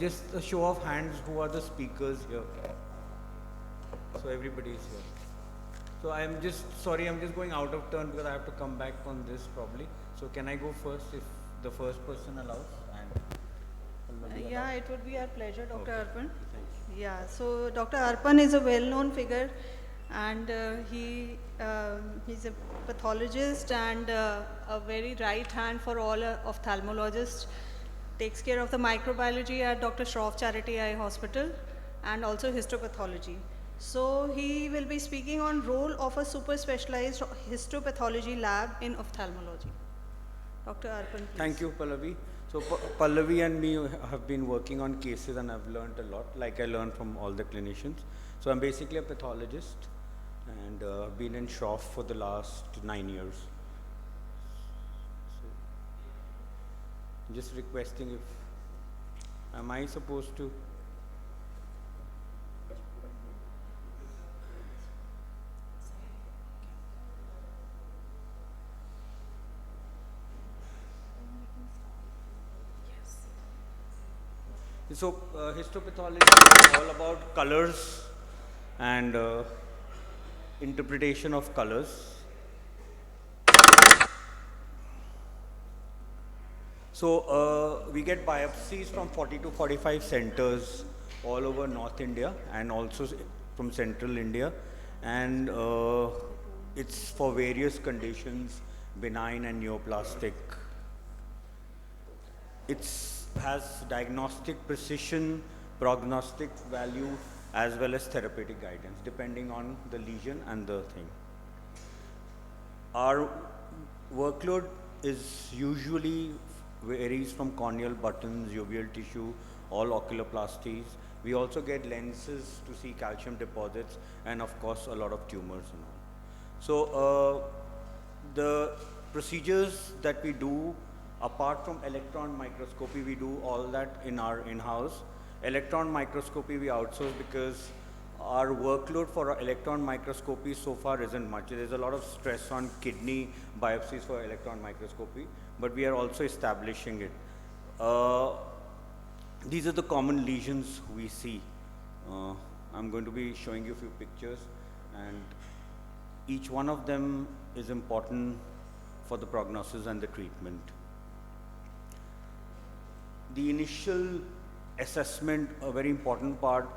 Just a show of hands, who are the speakers here? So everybody is here. So I'm just sorry, I'm just going out of turn because I have to come back on this probably. So can I go first if the first person allows? And Yeah, it would be our pleasure, Dr. Okay. Arpan. Thank you. Yeah, so Dr. Arpan is a well-known figure, and he's a pathologist and a very right hand for all ophthalmologists. Takes care of the microbiology at Dr. Shroff Charity Eye Hospital and also histopathology. So he will be speaking on role of a super specialized histopathology lab in ophthalmology. Dr. Arpan, please. Thank you, Pallavi. So Pallavi and me have been working on cases and I've learned a lot, like I learned from all the clinicians. So I'm basically a pathologist and I've been in Shroff for the last 9 years. So just requesting if, am I supposed to? So histopathology is all about colors and interpretation of colors. So we get biopsies from 40 to 45 centers all over North India and also from Central India, and it's for various conditions, benign and neoplastic. It has diagnostic precision, prognostic value, as well as therapeutic guidance, depending on the lesion and the thing. Our workload is usually varies from corneal buttons, uveal tissue, all oculoplasties. We also get lenses to see calcium deposits and of course a lot of tumors and all. So the procedures that we do, apart from electron microscopy, we do all that in our in-house. Electron microscopy we outsource because our workload for our electron microscopy so far isn't much. There's a lot of stress on kidney biopsies for electron microscopy, but we are also establishing it. These are the common lesions we see. I'm going to be showing you a few pictures, and each one of them is important for the prognosis and the treatment. The initial assessment, a very important part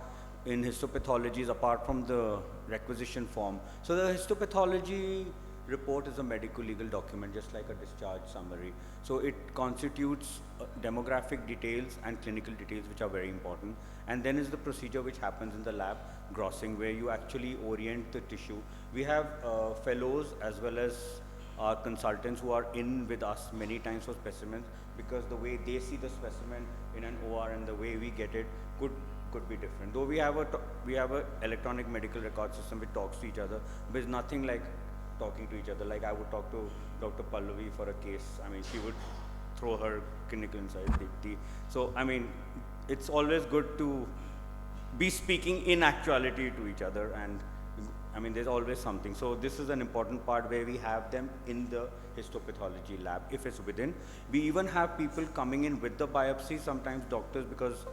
in histopathology, is apart from the requisition form. So the histopathology report is a medical legal document, just like a discharge summary. So it constitutes demographic details and clinical details, which are very important. And then is the procedure which happens in the lab, grossing, where you actually orient the tissue. We have fellows as well as our consultants who are in with us many times for specimens, because the way they see the specimen in an OR and the way we get it could be different. Though we have a electronic medical record system which talks to each other, but it's nothing like talking to each other. Like I would talk to Dr. Pallavi for a case. I mean, she would throw her clinical insight. So I mean, it's always good to be speaking in actuality to each other, and I mean, there's always something. So this is an important part where we have them in the histopathology lab, if it's within. We even have people coming in with the biopsy, sometimes doctors, because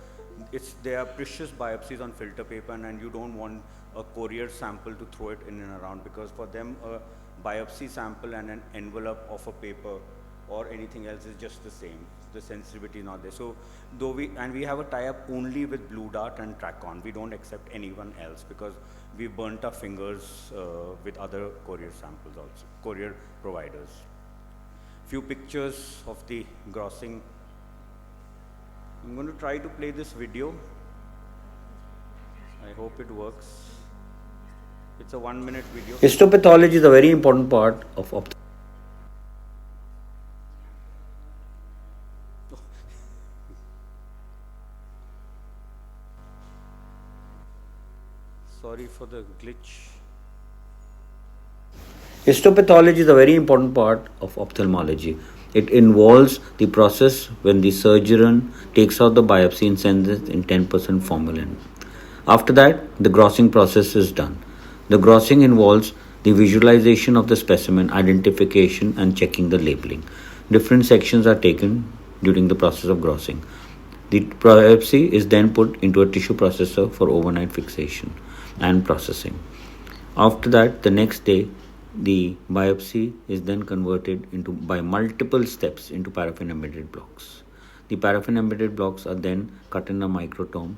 they are precious biopsies on filter paper, and you don't want a courier sample to throw it in and around, because for them a biopsy sample and an envelope of a paper or anything else is just the same. The sensitivity is not there. So we have a tie-up only with Blue Dart and Tracon. We don't accept anyone else because we burnt our fingers with other courier samples also, courier providers. Few pictures of the grossing. I'm going to try to play this video. I hope it works. It's a 1-minute video. Histopathology is a very important part of ophthalmology. Sorry for the glitch. Histopathology is a very important part of ophthalmology. It involves the process when the surgeon takes out the biopsy and sends it in 10% formalin. After that, the grossing process is done. The grossing involves the visualization of the specimen, identification and checking the labeling. Different sections are taken during the process of grossing. The biopsy is then put into a tissue processor for overnight fixation and processing. After that, the next day, the biopsy is then converted into by multiple steps into paraffin embedded blocks. The paraffin embedded blocks are then cut in a microtome,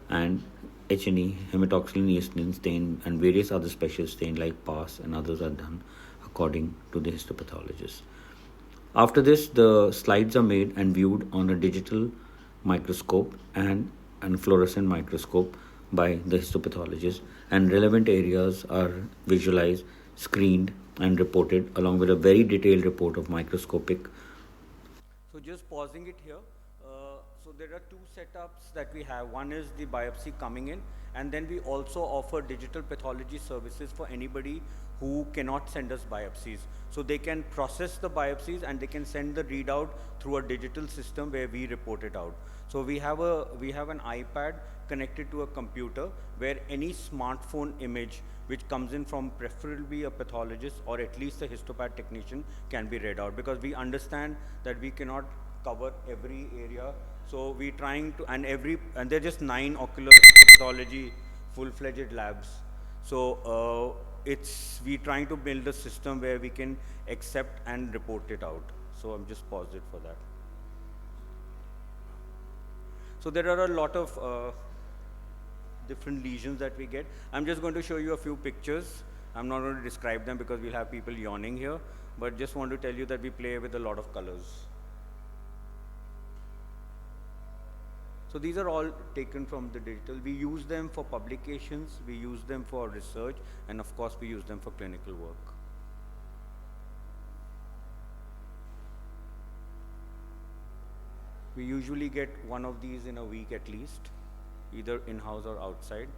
and H&E, hematoxylin eosine stain, and various other special stain like PAS and others are done according to the histopathologist. After this, the slides are made and viewed on a digital microscope and fluorescent microscope by the histopathologist, and relevant areas are visualized, screened, and reported along with a very detailed report of microscopic. So just pausing it here. So there are two setups that we have. One is the biopsy coming in, and then we also offer digital pathology services for anybody who cannot send us biopsies. So they can process the biopsies and they can send the readout through a digital system where we report it out. So we have an iPad connected to a computer where any smartphone image which comes in from preferably a pathologist or at least a histopath technician can be read out, because we understand that we cannot cover every area. So we trying to, and there are just 9 ocular histopathology full-fledged labs. So we trying to build a system where we can accept and report it out. So I'm just paused it for that. So there are a lot of different lesions that we get. I'm just going to show you a few pictures. I'm not going to describe them because we'll have people yawning here, but just want to tell you that we play with a lot of colors. So these are all taken from the digital. We use them for publications, we use them for research, and of course we use them for clinical work. We usually get one of these in a week at least, either in-house or outside.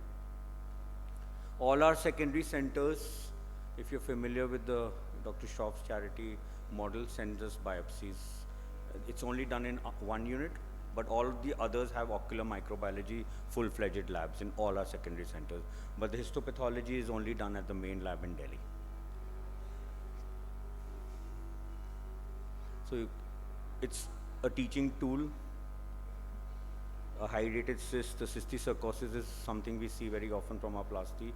All our secondary centers, if you're familiar with the Dr. Shroff's charity model, sends us biopsies. It's only done in one unit, but all of the others have ocular microbiology full-fledged labs in all our secondary centers. But the histopathology is only done at the main lab in Delhi. So it's a teaching tool. A high-rated cyst, the cysticercosis is something we see very often from our plasty.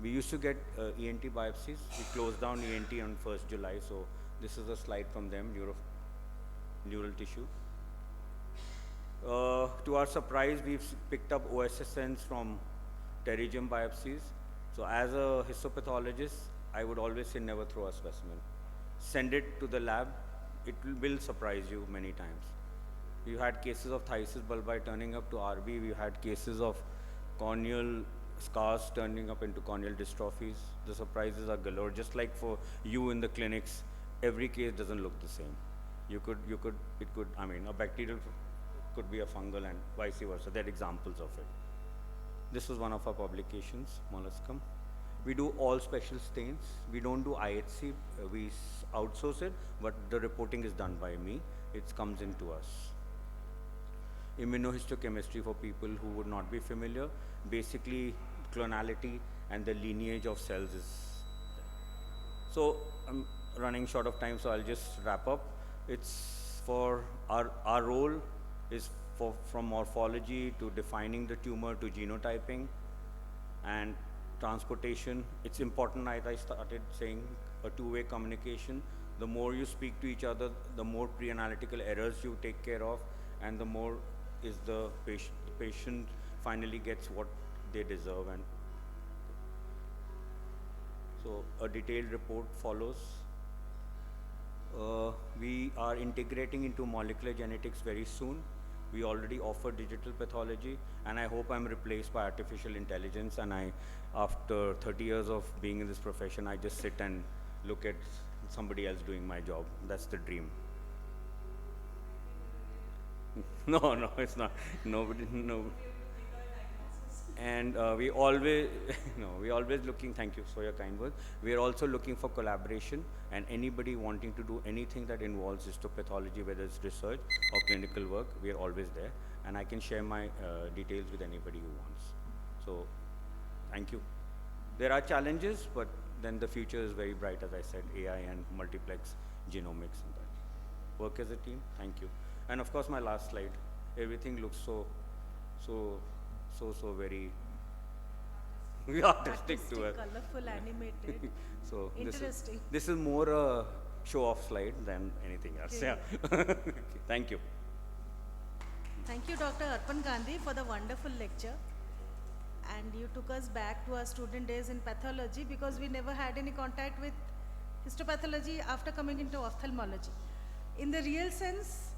We used to get ENT biopsies. We closed down ENT on 1st July, so this is a slide from them, neural tissue. To our surprise, we've picked up OSSNs from pterygium biopsies. So as a histopathologist, I would always say never throw a specimen. Send it to the lab. It will surprise you many times. We've had cases of phthisis bulbi turning up to RB. We've had cases of corneal scars turning up into corneal dystrophies. The surprises are galore. Just like for you in the clinics, every case doesn't look the same. I mean, a bacterial could be a fungal and vice versa. There are examples of it. This was one of our publications, molluscum. We do all special stains. We don't do IHC. We outsource it, but the reporting is done by me. It comes into us. Immunohistochemistry for people who would not be familiar. Basically, clonality and the lineage of cells is. So I'm running short of time, so I'll just wrap up. It's for our role is from morphology to defining the tumor to genotyping and transportation. It's important, as I started saying, a two-way communication. The more you speak to each other, the more pre-analytical errors you take care of, and the more is the patient finally gets what they deserve. And so a detailed report follows. We are integrating into molecular genetics very soon. We already offer digital pathology, and I hope I'm replaced by artificial intelligence. And after 30 years of being in this profession, I just sit and look at somebody else doing my job. That's the dream. No, it's not. Nobody, no. And we always looking, thank you for your kind words. We are also looking for collaboration, and anybody wanting to do anything that involves histopathology, whether it's research or clinical work, we are always there. And I can share my details with anybody who wants. So, thank you. There are challenges, but then the future is very bright, as I said, AI and multiplex genomics and that. Work as a team, thank you. And of course, my last slide. everything looks so very artistic to us. Colorful, animated. So Interesting. this is more a show-off slide than anything else. Okay. Yeah. Okay, thank you. Thank you, Dr. Arpan Gandhi, for the wonderful lecture. And you took us back to our student days in pathology because we never had any contact with histopathology after coming into ophthalmology. In the real sense,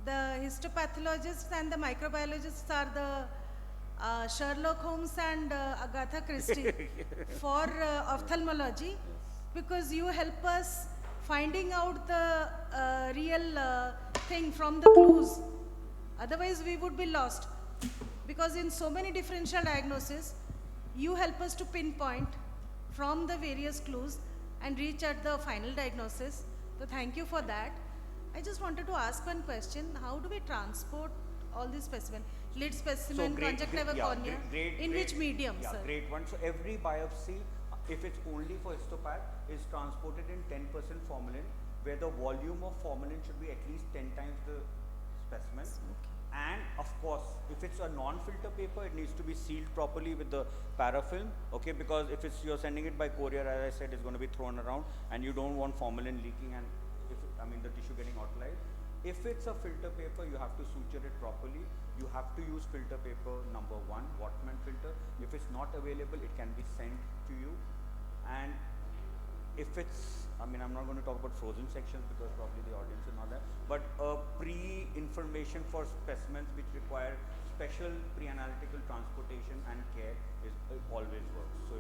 the histopathologists and the microbiologists are the Sherlock Holmes and Agatha Christie for ophthalmology, because you help us finding out the real thing from the clues. Otherwise, we would be lost. Because in so many differential diagnoses, you help us to pinpoint from the various clues and reach at the final diagnosis. So thank you for that. I just wanted to ask one question. How do we transport all these specimens? Lid specimen, conjunctiva cornea, which medium, yeah, sir? Great one. So every biopsy, if it's only for histopath, is transported in 10% formalin, where the volume of formalin should be at least 10 times the specimen. Okay. And of course, if it's a non-filter paper, it needs to be sealed properly with the parafilm, okay? Because if you're sending it by courier, as I said, it's going to be thrown around, and you don't want formalin leaking and the tissue getting autolyzed. If it's a filter paper, you have to suture it properly. You have to use filter paper number 1, Wattman filter. If it's not available, it can be sent to you. And if it's, I'm not going to talk about frozen sections because probably the audience is not there, but pre-information for specimens which require special pre-analytical transportation and care it always works. So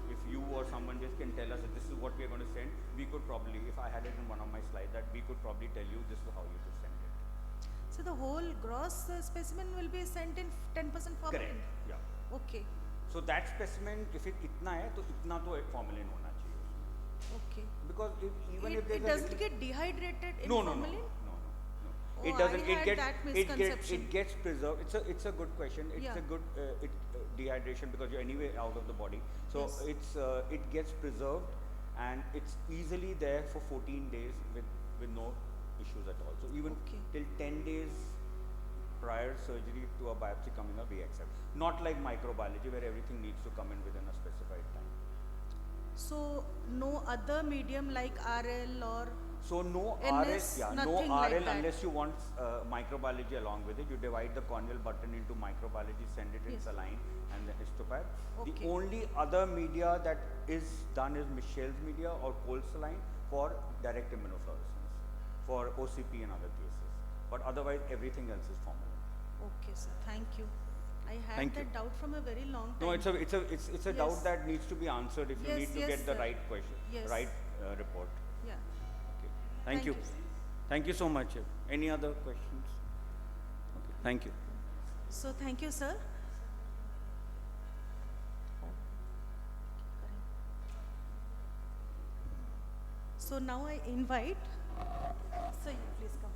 if you or someone just can tell us that this is what we are going to send, we could probably, if I had it in one of my slides, that we could probably tell you this is how you should send it. So the whole gross specimen will be sent in 10% formalin? Correct, yeah. Okay. So that specimen, if it itna hai, to itna to formalin hona chahiye. Okay. Because if It doesn't get dehydrated in no, formalin? No. Oh, It doesn't. I had that misconception. It gets preserved. It's a good question. It's Yeah. a good dehydration because you're anyway out of the body. So Yes. it gets preserved and it's easily there for 14 days with no issues at all. So even Okay. till 10 days prior surgery to a biopsy coming up, we accept. Not like microbiology where everything needs to come in within a specified time. So no other medium like RL or So no NS, RL, no nothing like RL that. unless you want microbiology along with it. You divide the corneal button into microbiology, send it in Yes. saline and the histopath. Okay. The only other media that is done is Michel's media or cold saline for direct immunofluorescence, for OCP and other cases. But otherwise everything else is formalin. okay, sir. Thank you. I had Thank you. that doubt from a very long time. No, it's a doubt Yes. that needs to be answered if you Yes, need to yes, get the sir. right question, Yes. right report. Yeah. Okay. Thank you. sir. Thank you so much. Any other questions? Okay. Thank you. So thank you, sir. So now I invite, sir, you please come.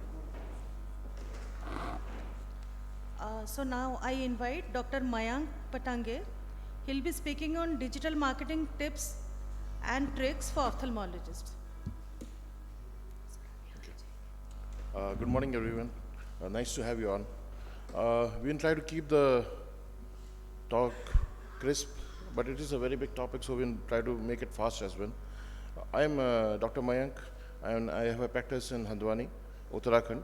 So now I invite Dr. Mayank Patange. He'll be speaking on digital marketing tips and tricks for ophthalmologists. Good morning, everyone. Nice to have you on. We'll try to keep the talk crisp, but it is a very big topic, so we'll try to make it fast as well. I'm Dr. Mayank, and I have a practice in Handwani, Uttarakhand.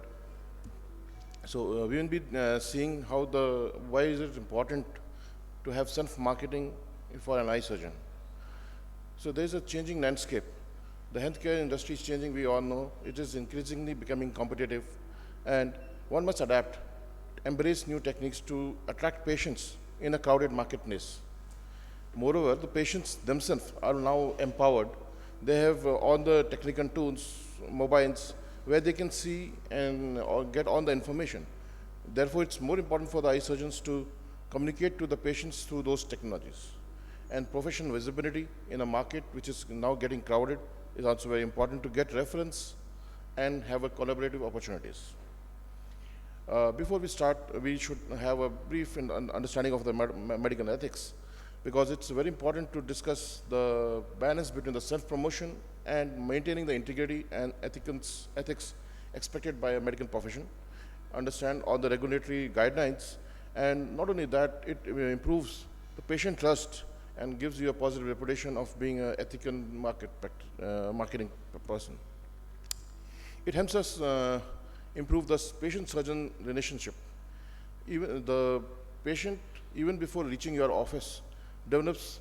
So we will be seeing why is it important to have self-marketing for an eye surgeon. So there's a changing landscape. The healthcare industry is changing, we all know. It is increasingly becoming competitive, and one must adapt, embrace new techniques to attract patients in a crowded marketplace. Moreover, the patients themselves are now empowered. They have all the technical tools, mobiles, where they can see and or get all the information. Therefore, it's more important for the eye surgeons to communicate to the patients through those technologies. And professional visibility in a market which is now getting crowded is also very important to get reference and have a collaborative opportunities. Before we start, we should have a brief understanding of the medical ethics, because it's very important to discuss the balance between the self-promotion and maintaining the integrity and ethics expected by a medical profession. understand all the regulatory guidelines, and not only that, it improves the patient trust and gives you a positive reputation of being an ethical marketing person. It helps us improve the patient-surgeon relationship. Even the patient, even before reaching your office, develops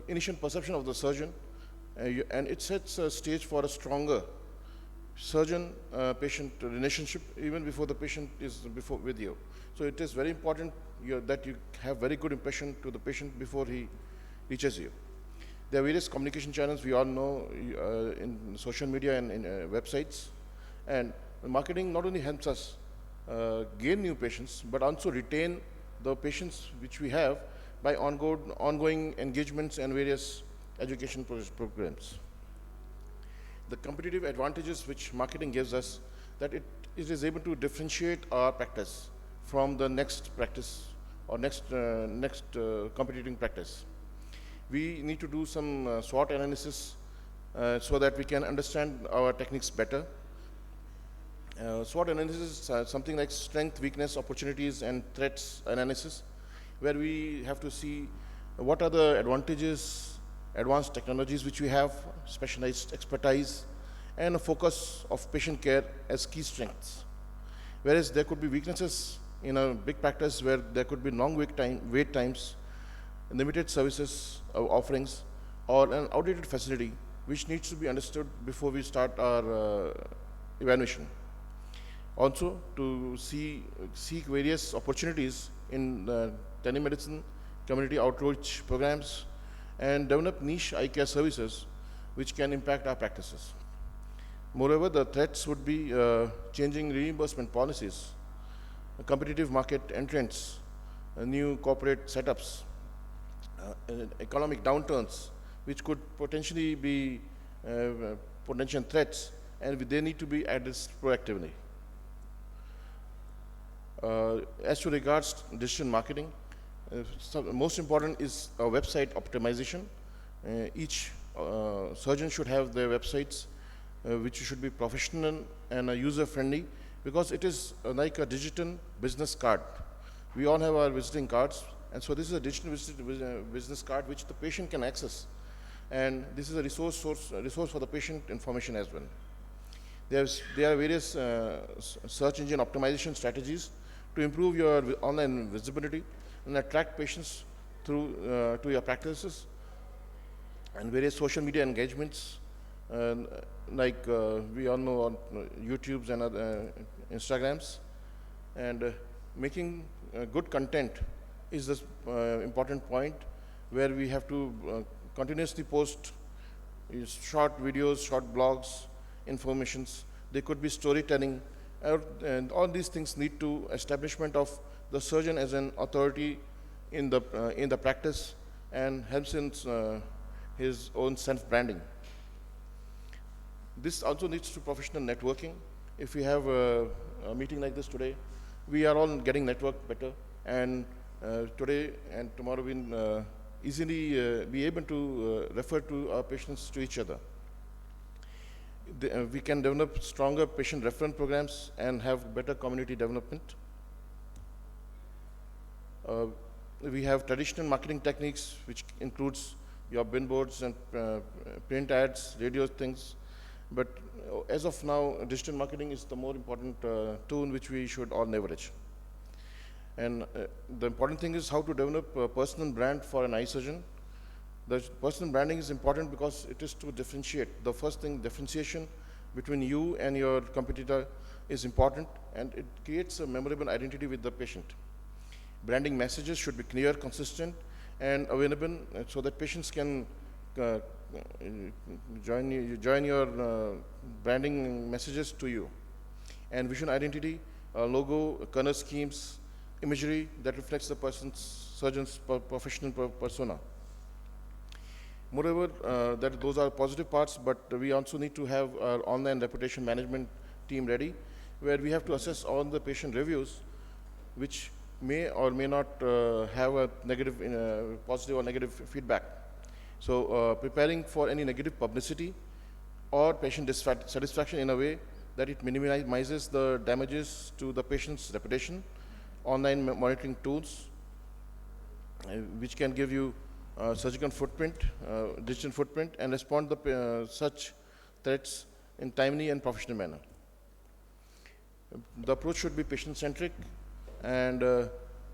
initial perception of the surgeon, and it sets a stage for a stronger surgeon-patient relationship even before the patient is with you. So it is very important that you have very good impression to the patient before he reaches you. There are various communication channels we all know in social media and in websites, and marketing not only helps us gain new patients but also retain the patients which we have by ongoing engagements and various education programs. The competitive advantages which marketing gives us, that it is able to differentiate our practice from the next practice or next competing practice. We need to do some SWOT analysis so that we can understand our techniques better. SWOT analysis is something like strength, weakness, opportunities, and threats analysis, where we have to see what are the advantages, advanced technologies which we have, specialized expertise, and a focus of patient care as key strengths. Whereas there could be weaknesses in a big practice where there could be long wait times, limited services offerings, or an outdated facility which needs to be understood before we start our evaluation. Also, to seek various opportunities in telemedicine, community outreach programs, and develop niche eye care services which can impact our practices. Moreover, the threats would be changing reimbursement policies, competitive market entrants, new corporate setups, economic downturns, which could potentially be potential threats, and they need to be addressed proactively. As to regards digital marketing, most important is website optimization. Each surgeon should have their websites which should be professional and user-friendly, because it is like a digital business card. We all have our visiting cards, and so this is a digital business card which the patient can access, and this is a resource for the patient information as well. There are various search engine optimization strategies to improve your online visibility and attract patients through to your practices, and various social media engagements like we all know on YouTubes and other Instagrams, and making good content is this important point, where we have to continuously post short videos, short blogs, informations. They could be storytelling, and all these things lead to establishment of the surgeon as an authority in the practice, and helps in his own self-branding. This also leads to professional networking. If we have a meeting like this today, we are all getting networked better, and today and tomorrow we'll easily be able to refer to our patients to each other. We can develop stronger patient reference programs and have better community development. We have traditional marketing techniques, which includes your billboards and print ads, radio things. But as of now, digital marketing is the more important tool which we should all leverage. And the important thing is how to develop a personal brand for an eye surgeon. The personal branding is important because it is to differentiate. The first thing, differentiation between you and your competitor is important, and it creates a memorable identity with the patient. Branding messages should be clear, consistent, and available so that patients can join your branding messages to you. And vision identity, logo, color schemes, imagery that reflects the surgeon's professional persona. Moreover, those are positive parts, but we also need to have our online reputation management team ready, where we have to assess all the patient reviews, which may or may not have a negative, positive or negative feedback. So preparing for any negative publicity or patient dissatisfaction in a way that it minimizes the damages to the patient's reputation, online monitoring tools, which can give you surgical footprint, digital footprint, and respond to such threats in timely and professional manner. The approach should be patient-centric, and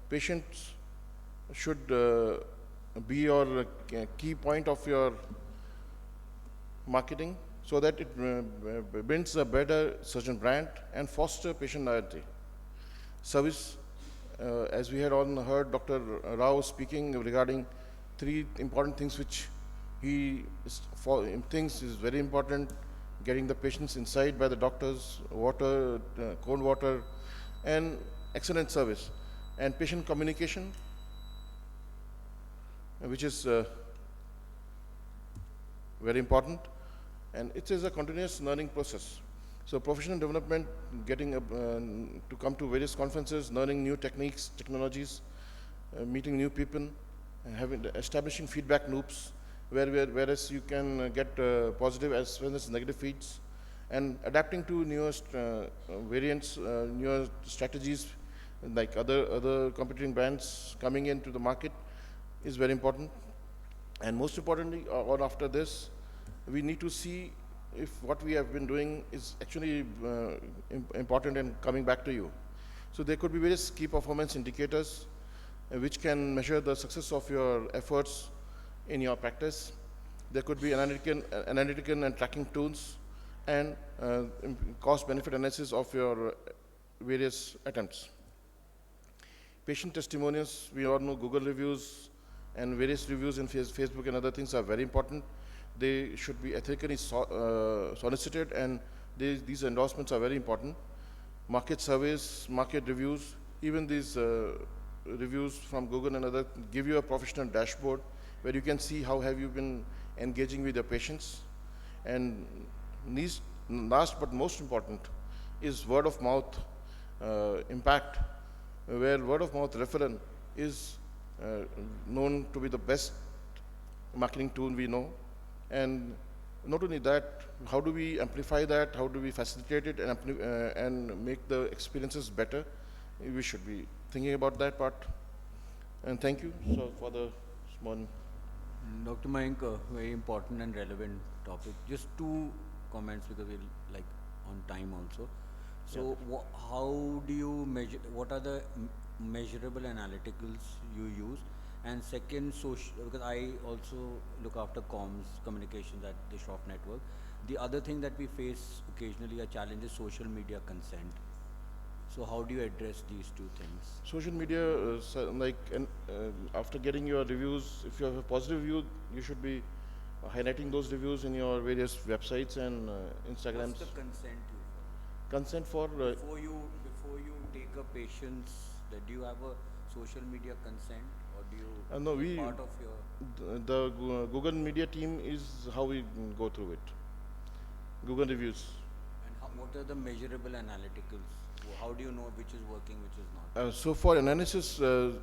patients should be your key point of your marketing, so that it builds a better surgeon brand and foster patient loyalty. Service, as we had all heard Dr. Rao speaking regarding 3 important things which he thinks is very important: getting the patients inside by the doctors, water, cold water, and excellent service, and patient communication, which is very important, and it is a continuous learning process. So professional development, getting to come to various conferences, learning new techniques, technologies, meeting new people, establishing feedback loops, whereas you can get positive as well as negative feeds, and adapting to newest variants, newer strategies like other competing brands coming into the market is very important. And most importantly, or after this, we need to see if what we have been doing is actually important and coming back to you. So there could be various key performance indicators which can measure the success of your efforts in your practice. There could be analytical and tracking tools, and cost-benefit analysis of your various attempts. Patient testimonials, we all know Google reviews and various reviews in Facebook and other things are very important. They should be ethically solicited, and these endorsements are very important. Market surveys, market reviews, even these reviews from Google and other give you a professional dashboard where you can see how have you been engaging with your patients. And last but most important is word of mouth impact, where word of mouth referral is known to be the best marketing tool we know. And not only that, how do we amplify that, how do we facilitate it and make the experiences better? We should be thinking about that part. And thank you for the small. Dr. Mayank, a very important and relevant topic. Just 2 comments because we're like on time also. So how do you measure, what are the measurable analyticals you use? And second, because I also look after comms, communications at the Shop Network. The other thing that we face occasionally a challenge is social media consent. So how do you address these 2 things? Social media, after getting your reviews, if you have a positive review, you should be highlighting those reviews in your various websites and Instagrams. What's the consent you follow? Consent for Before you take a patient's, do you have a social media consent, or do you no, part of your? the Google Media team is how we go through it. Google reviews. And what are the measurable analyticals? How do you know which is working, which is not? So for analysis,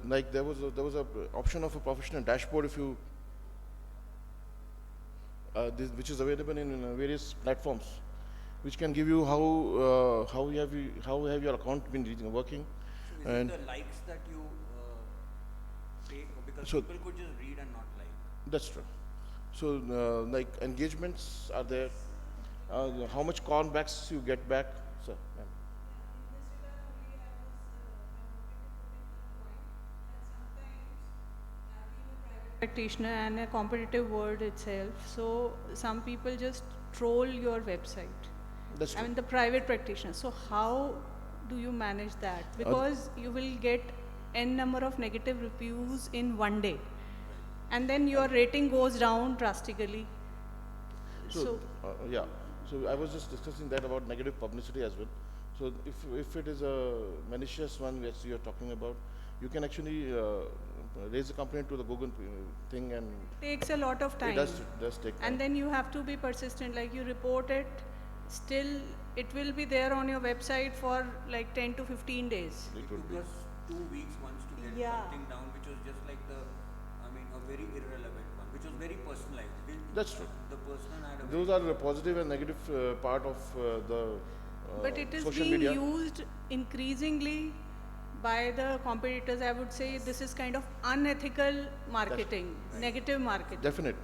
like there was a option of a professional dashboard, if you which is available in various platforms, which can give you how have your account been working. So is it the likes that you take, because so people could just read and not like? That's true. So like engagements are there, how much callbacks you get back. So, practitioner and a competitive world itself. So some people just troll your website. that's true. I mean the private practitioner. So how do you manage that? Because you will get n number of negative reviews in one day, and then your rating goes down drastically. So yeah. So I was just discussing that about negative publicity as well. So if it is a malicious one which you are talking about, you can actually raise a complaint to the Google thing, and takes a lot of time. It does take time. And then you have to be persistent. Like you report it, still it will be there on your website for like 10 to 15 days. It took us 2 weeks once to get something down, which was just like a very irrelevant one, which was very personalized. That's true. The person had a Those are the positive and negative part of the But it is social being media. used increasingly by the competitors. I would say this is kind of unethical marketing, negative marketing. Definitely.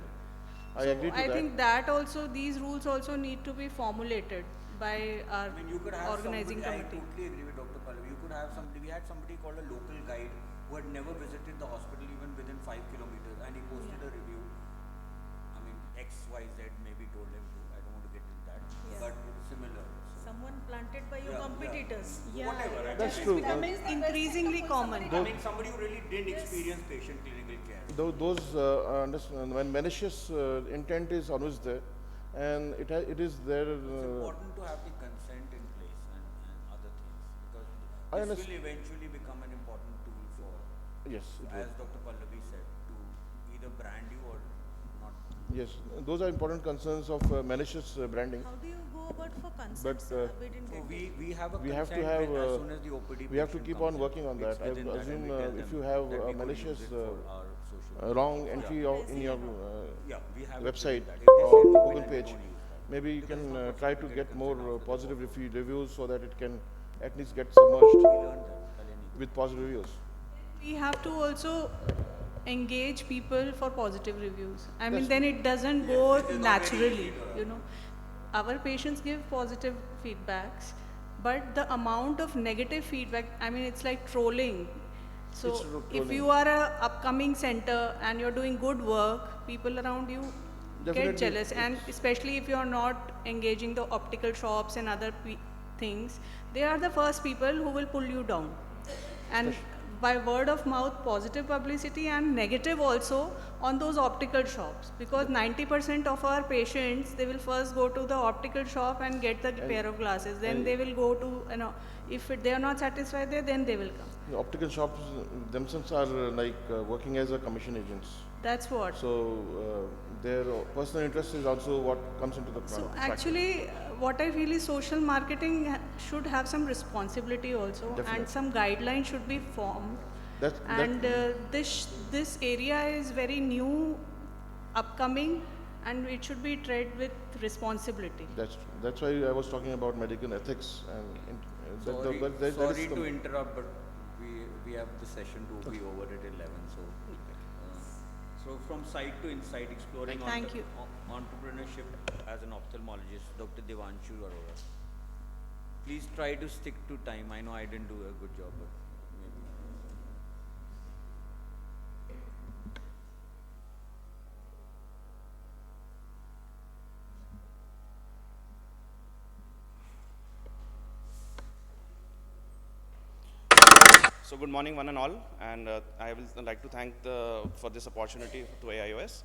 I So agree to I that. think that also, these rules also need to be formulated by our I mean, you could have organizing somebody, committee. I totally agree with Dr. Pallavi. You could have somebody, we had somebody called a local guide who had never visited the hospital even within 5 kilometers, and he posted a review. I mean, X, Y, Z maybe told him to, I don't want to get into that, but similar. So, Someone planted by your yeah, competitors. Yeah, whatever, I That's mean, true. becoming increasingly common. I mean, somebody who really didn't experience patient clinical care. Those when malicious intent is always there, and it is there. It's important to have the consent in place and other things, because I this understand. will eventually become an important tool for, Yes, it as will. Dr. Pallavi said, to either brand you or not. Yes, those are important concerns of malicious branding. How do you go about for consent? But, sir? We didn't So get we have a We have to consent have, when, as soon as the OPD we have to patient keep comes on in, working on it's that. I within that, and assume we tell if them you have that we could malicious use it for our social wrong entry in your yeah, we have website that. If they say or no, Google then page, don't use that. maybe you Because can it's not try possible to get get more consent after the positive fact. reviews so that it can at least get We submerged learned that, Kalini. with positive reviews. We have to also engage people for positive reviews. I mean, That's then it doesn't go it is not very naturally, easy to- you know. Our patients give positive feedbacks, but the amount of negative feedback, I mean, it's like trolling. So It's if trolling. you are a upcoming center and you're doing good work, people around you Definitely, get jealous, and especially if you're not engaging the optical shops and other things, they are the first people who will pull you down. And by word of mouth, positive publicity, and negative also on those optical shops, because 90% of our patients, they will first go to the optical shop and get the pair of glasses, then and- they will go to, you know, if they are not satisfied there, then they will come. The optical shops themselves are working as a commission agents. That's what. So their personal interest is also what comes into the So factor. actually, what I feel is social marketing should have some responsibility also, Definitely. and some guidelines should be formed. That And this area is very new, upcoming, and it should be treated with responsibility. that's why I was talking about medical ethics and Sorry, that is sorry the- to interrupt, but we have the session to be over at 11. So from site to insight, exploring Thank you. entrepreneurship as an ophthalmologist, Dr. Devanshu Arora. Please try to stick to time. I know I didn't do a good job, but maybe. So good morning, one and all, and I will like to thank for this opportunity to AIOS.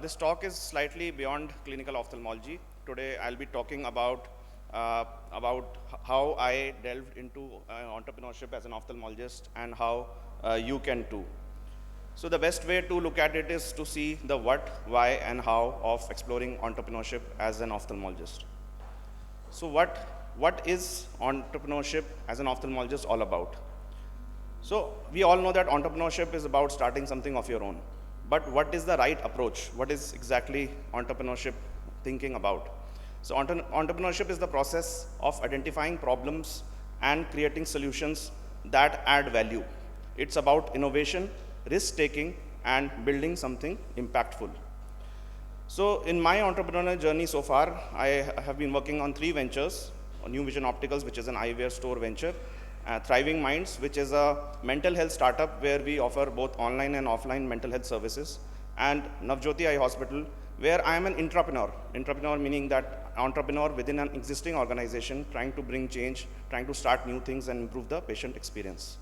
This talk is slightly beyond clinical ophthalmology. Today, I'll be talking about how I delved into entrepreneurship as an ophthalmologist and how you can too. So the best way to look at it is to see the what, why, and how of exploring entrepreneurship as an ophthalmologist. So what is entrepreneurship as an ophthalmologist all about? So we all know that entrepreneurship is about starting something of your own. But what is the right approach? What is exactly entrepreneurship thinking about? So entrepreneurship is the process of identifying problems and creating solutions that add value. It's about innovation, risk-taking, and building something impactful. So in my entrepreneurial journey so far, I have been working on 3 ventures: New Vision Opticals, which is an eyewear store venture; Thriving Minds, which is a mental health startup where we offer both online and offline mental health services; and Navjyoti Eye Hospital, where I am an intrapreneur. Intrapreneur meaning that entrepreneur within an existing organization trying to bring change, trying to start new things and improve the patient experience.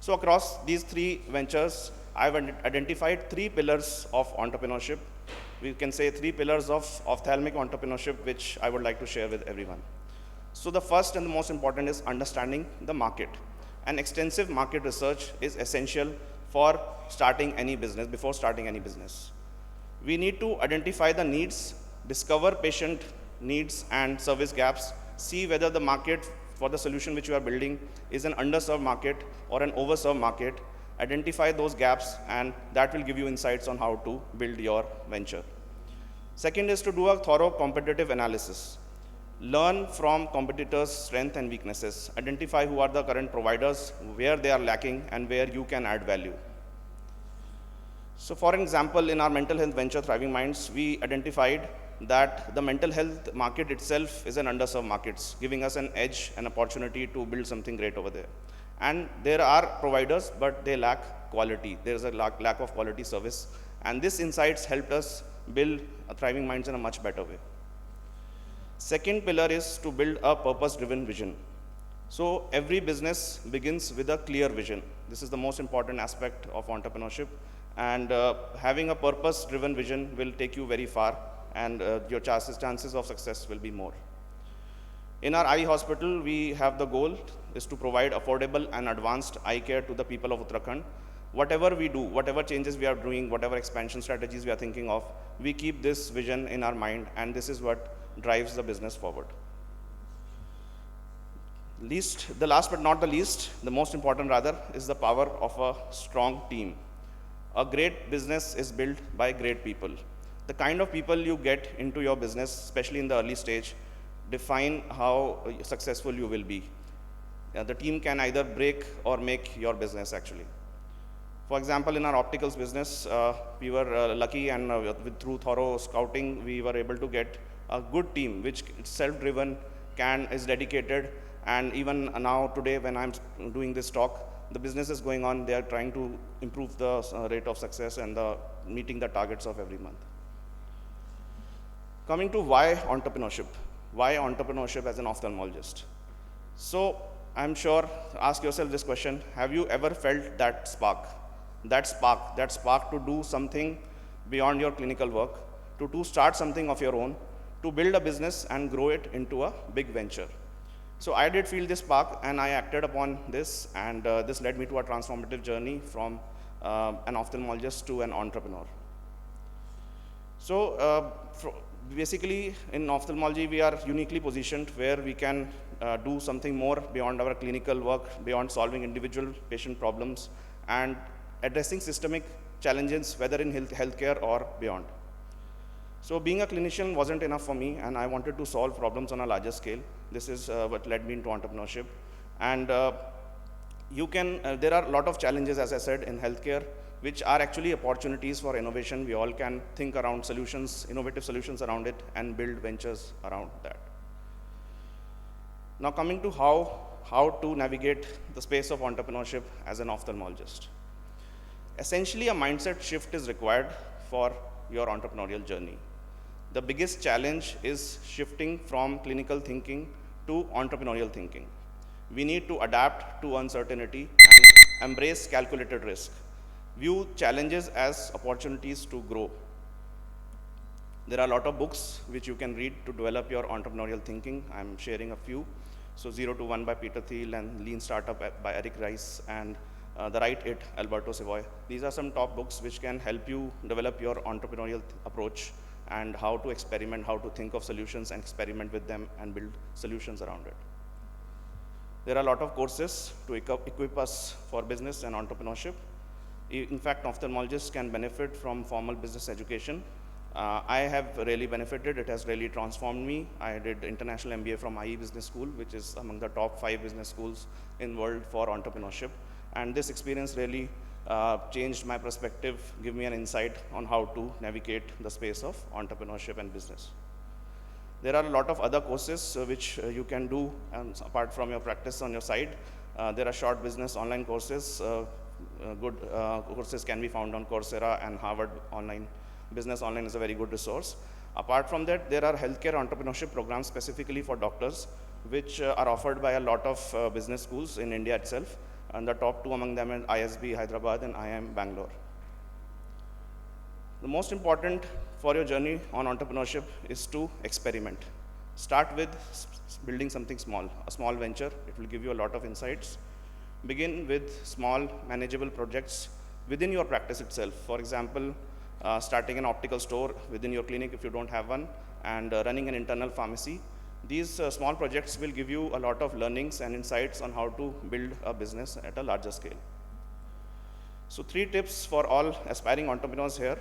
So across these 3 ventures, I've identified 3 pillars of entrepreneurship. We can say 3 pillars of ophthalmic entrepreneurship, which I would like to share with everyone. So the first and the most important is understanding the market. An extensive market research is essential for starting any business, before starting any business. We need to identify the needs, discover patient needs and service gaps, see whether the market for the solution which you are building is an underserved market or an overserved market, identify those gaps, and that will give you insights on how to build your venture. Second is to do a thorough competitive analysis. Learn from competitors' strengths and weaknesses. Identify who are the current providers, where they are lacking, and where you can add value. So for example, in our mental health venture Thriving Minds, we identified that the mental health market itself is an underserved market, giving us an edge, an opportunity to build something great over there. And there are providers, but they lack quality. There is a lack of quality service. And this insights helped us build Thriving Minds in a much better way. Second pillar is to build a purpose-driven vision. So every business begins with a clear vision. This is the most important aspect of entrepreneurship. And having a purpose-driven vision will take you very far, and your chances of success will be more. In our eye hospital, we have the goal is to provide affordable and advanced eye care to the people of Uttarakhand. Whatever we do, whatever changes we are doing, whatever expansion strategies we are thinking of, we keep this vision in our mind, and this is what drives the business forward. The last but not the least, the most important rather, is the power of a strong team. A great business is built by great people. The kind of people you get into your business, especially in the early stage, define how successful you will be. The team can either break or make your business actually. For example, in our opticals business, we were lucky, and through thorough scouting, we were able to get a good team, which is self-driven, is dedicated, and even now today when I'm doing this talk, the business is going on, they are trying to improve the rate of success and meeting the targets of every month. Coming to why entrepreneurship? Why entrepreneurship as an ophthalmologist? So I'm sure, ask yourself this question, have you ever felt that spark to do something beyond your clinical work, to start something of your own, to build a business and grow it into a big venture? So I did feel this spark, and I acted upon this, and this led me to a transformative journey from an ophthalmologist to an entrepreneur. So basically, in ophthalmology, we are uniquely positioned where we can do something more beyond our clinical work, beyond solving individual patient problems, and addressing systemic challenges, whether in healthcare or beyond. So being a clinician wasn't enough for me, and I wanted to solve problems on a larger scale. This is what led me into entrepreneurship. And there are a lot of challenges, as I said, in healthcare, which are actually opportunities for innovation. We all can think around solutions, innovative solutions around it, and build ventures around that. Now coming to how to navigate the space of entrepreneurship as an ophthalmologist. Essentially, a mindset shift is required for your entrepreneurial journey. The biggest challenge is shifting from clinical thinking to entrepreneurial thinking. We need to adapt to uncertainty and embrace calculated risk. View challenges as opportunities to grow. There are a lot of books which you can read to develop your entrepreneurial thinking. I'm sharing a few. So 0 to 1 by Peter Thiel, and Lean Startup by Eric Rice, and The Right It, Alberto Savoy. These are some top books which can help you develop your entrepreneurial approach and how to experiment, how to think of solutions and experiment with them and build solutions around it. There are a lot of courses to equip us for business and entrepreneurship. In fact, ophthalmologists can benefit from formal business education. I have really benefited. It has really transformed me. I did international MBA from IE Business School, which is among the top 5 business schools in the world for entrepreneurship. And this experience really changed my perspective, give me an insight on how to navigate the space of entrepreneurship and business. There are a lot of other courses which you can do apart from your practice on your side. There are short business online courses. Good courses can be found on Coursera, and Harvard Online. Business Online is a very good resource. Apart from that, there are healthcare entrepreneurship programs specifically for doctors, which are offered by a lot of business schools in India itself. And the top 2 among them are ISB Hyderabad and IIM Bangalore. The most important for your journey on entrepreneurship is to experiment. Start with building something small, a small venture. It will give you a lot of insights. Begin with small, manageable projects within your practice itself. For example, starting an optical store within your clinic if you don't have one, and running an internal pharmacy. These small projects will give you a lot of learnings and insights on how to build a business at a larger scale. So 3 tips for all aspiring entrepreneurs here.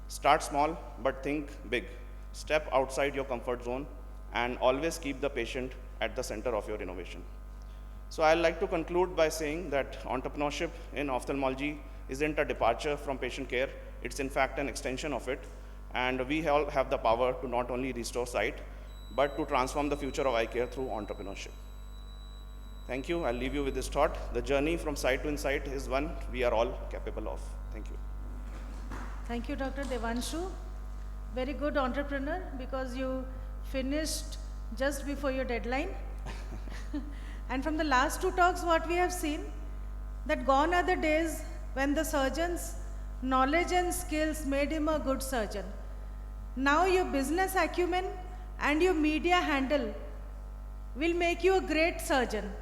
Start small, but think big. Step outside your comfort zone and always keep the patient at the center of your innovation. So I'd like to conclude by saying that entrepreneurship in ophthalmology isn't a departure from patient care, it's in fact an extension of it, and we all have the power to not only restore sight, but to transform the future of eye care through entrepreneurship. Thank you. I'll leave you with this thought. The journey from sight to insight is one we are all capable of. Thank you. Thank you, Dr. Devanshu. Very good entrepreneur, because you finished just before your deadline. And from the last two talks, what we have seen, that gone are the days when the surgeon's knowledge and skills made him a good surgeon. Now your business acumen and your media handle will make you a great surgeon,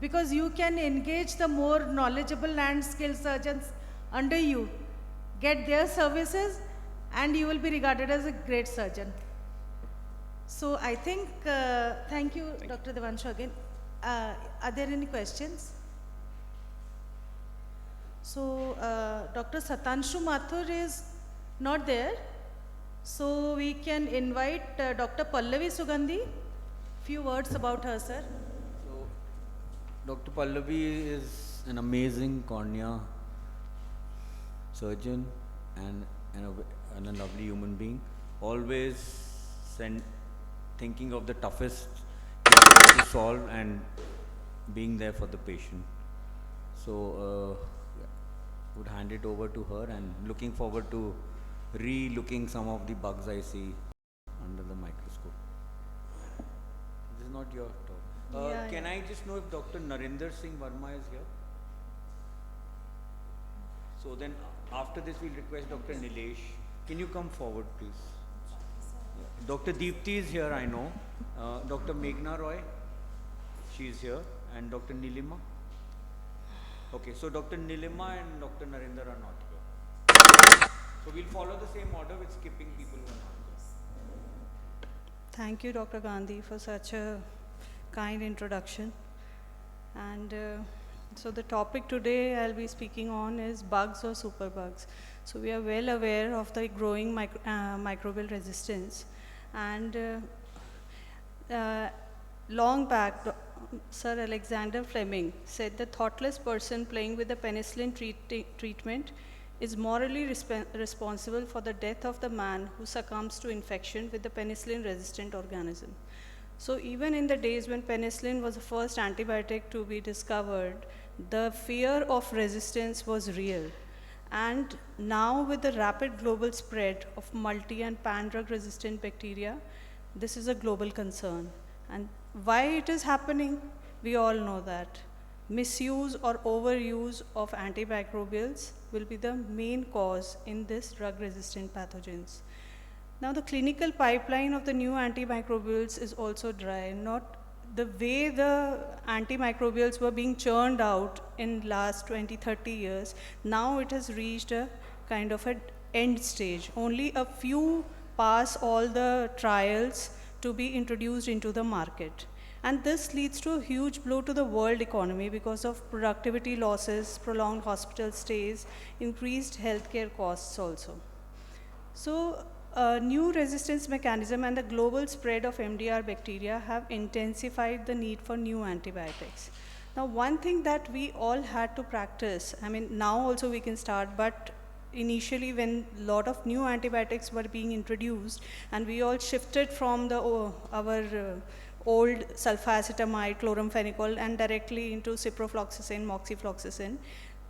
because you can engage the more knowledgeable and skilled surgeons under you, get their services, and you will be regarded as a great surgeon. So I think, thank you, Dr. Devanshu again. Are there any questions? So Dr. Satanshu Mathur is not there. So we can invite Dr. Pallavi Sugandhi. Few words about her, sir. So, Dr. Pallavi is an amazing cornea surgeon and a lovely human being. Always thinking of the toughest cases to solve and being there for the patient. So, would hand it over to her, and looking forward to re-looking some of the bugs I see under the microscope. This is not your talk. Can I just know if Dr. Narinder Singh Verma is here? So then after this we'll request Dr. Nilesh. Can you come forward, please? Dr. Deepti is here, I know. Dr. Meghna Roy, she is here. And Dr. Nilima. Okay, so Dr. Nilima and Dr. Narinder are not here. So we'll follow the same order with skipping people who are not here. Thank you, Dr. Gandhi, for such a kind introduction. And so the topic today I'll be speaking on is bugs or superbugs. So we are well aware of the growing microbial resistance. And long back, Sir Alexander Fleming said the thoughtless person playing with the penicillin treatment is morally responsible for the death of the man who succumbs to infection with the penicillin-resistant organism. So even in the days when penicillin was the first antibiotic to be discovered, the fear of resistance was real. And now with the rapid global spread of multi- and pan-drug resistant bacteria, this is a global concern. And why it is happening? We all know that. Misuse or overuse of antimicrobials will be the main cause in this drug-resistant pathogens. Now the clinical pipeline of the new antimicrobials is also dry. Not the way the antimicrobials were being churned out in last 20-30 years, now it has reached a kind of an end stage. Only a few pass all the trials to be introduced into the market. And this leads to a huge blow to the world economy because of productivity losses, prolonged hospital stays, increased healthcare costs also. So new resistance mechanism and the global spread of MDR bacteria have intensified the need for new antibiotics. Now one thing that we all had to practice, I mean now also we can start, but initially when a lot of new antibiotics were being introduced and we all shifted from the our old sulfacetamide, chloramphenicol and directly into ciprofloxacin, moxifloxacin,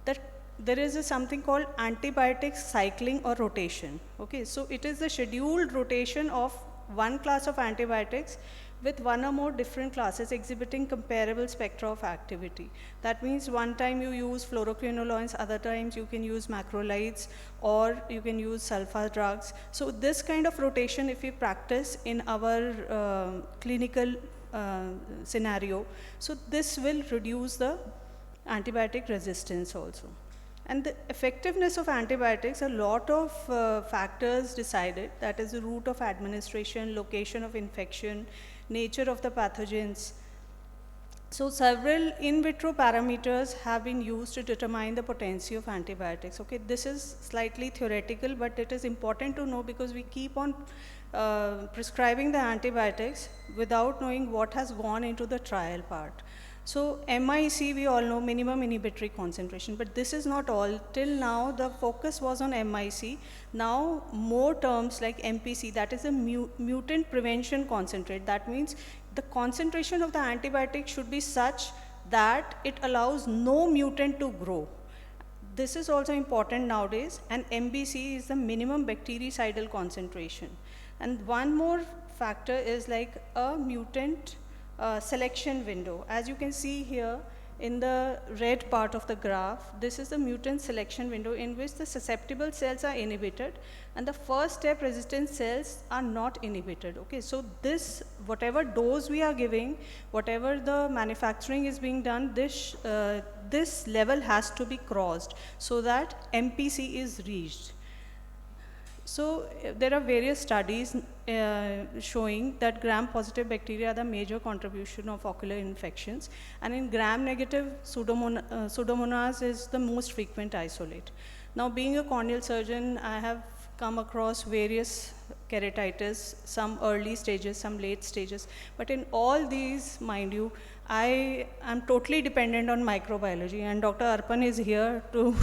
that there is something called antibiotic cycling or rotation. Okay, so it is the scheduled rotation of one class of antibiotics with one or more different classes exhibiting comparable spectra of activity. That means one time you use fluoroquinolones, other times you can use macrolides, or you can use sulfa drugs. So this kind of rotation, if we practice in our clinical scenario, so this will reduce the antibiotic resistance also. And the effectiveness of antibiotics, a lot of factors decided, that is the route of administration, location of infection, nature of the pathogens, So several in vitro parameters have been used to determine the potency of antibiotics. Okay, this is slightly theoretical, but it is important to know because we keep on prescribing the antibiotics without knowing what has gone into the trial part. So MIC, we all know, minimum inhibitory concentration, but this is not all. Till now, the focus was on MIC. Now, more terms like MPC, that is a mutant prevention concentrate. That means the concentration of the antibiotic should be such that it allows no mutant to grow. This is also important nowadays, and MBC is the minimum bactericidal concentration. And one more factor is like a mutant selection window. As you can see here in the red part of the graph, this is the mutant selection window in which the susceptible cells are inhibited and the first step resistant cells are not inhibited. Okay, so this, whatever dose we are giving, whatever the manufacturing is being done, this level has to be crossed so that MPC is reached. So there are various studies showing that gram-positive bacteria are the major contribution of ocular infections, and in gram-negative Pseudomonas is the most frequent isolate. Now, being a corneal surgeon, I have come across various keratitis, some early stages, some late stages, but in all these, mind you, I am totally dependent on microbiology, and Dr. Arpan is here to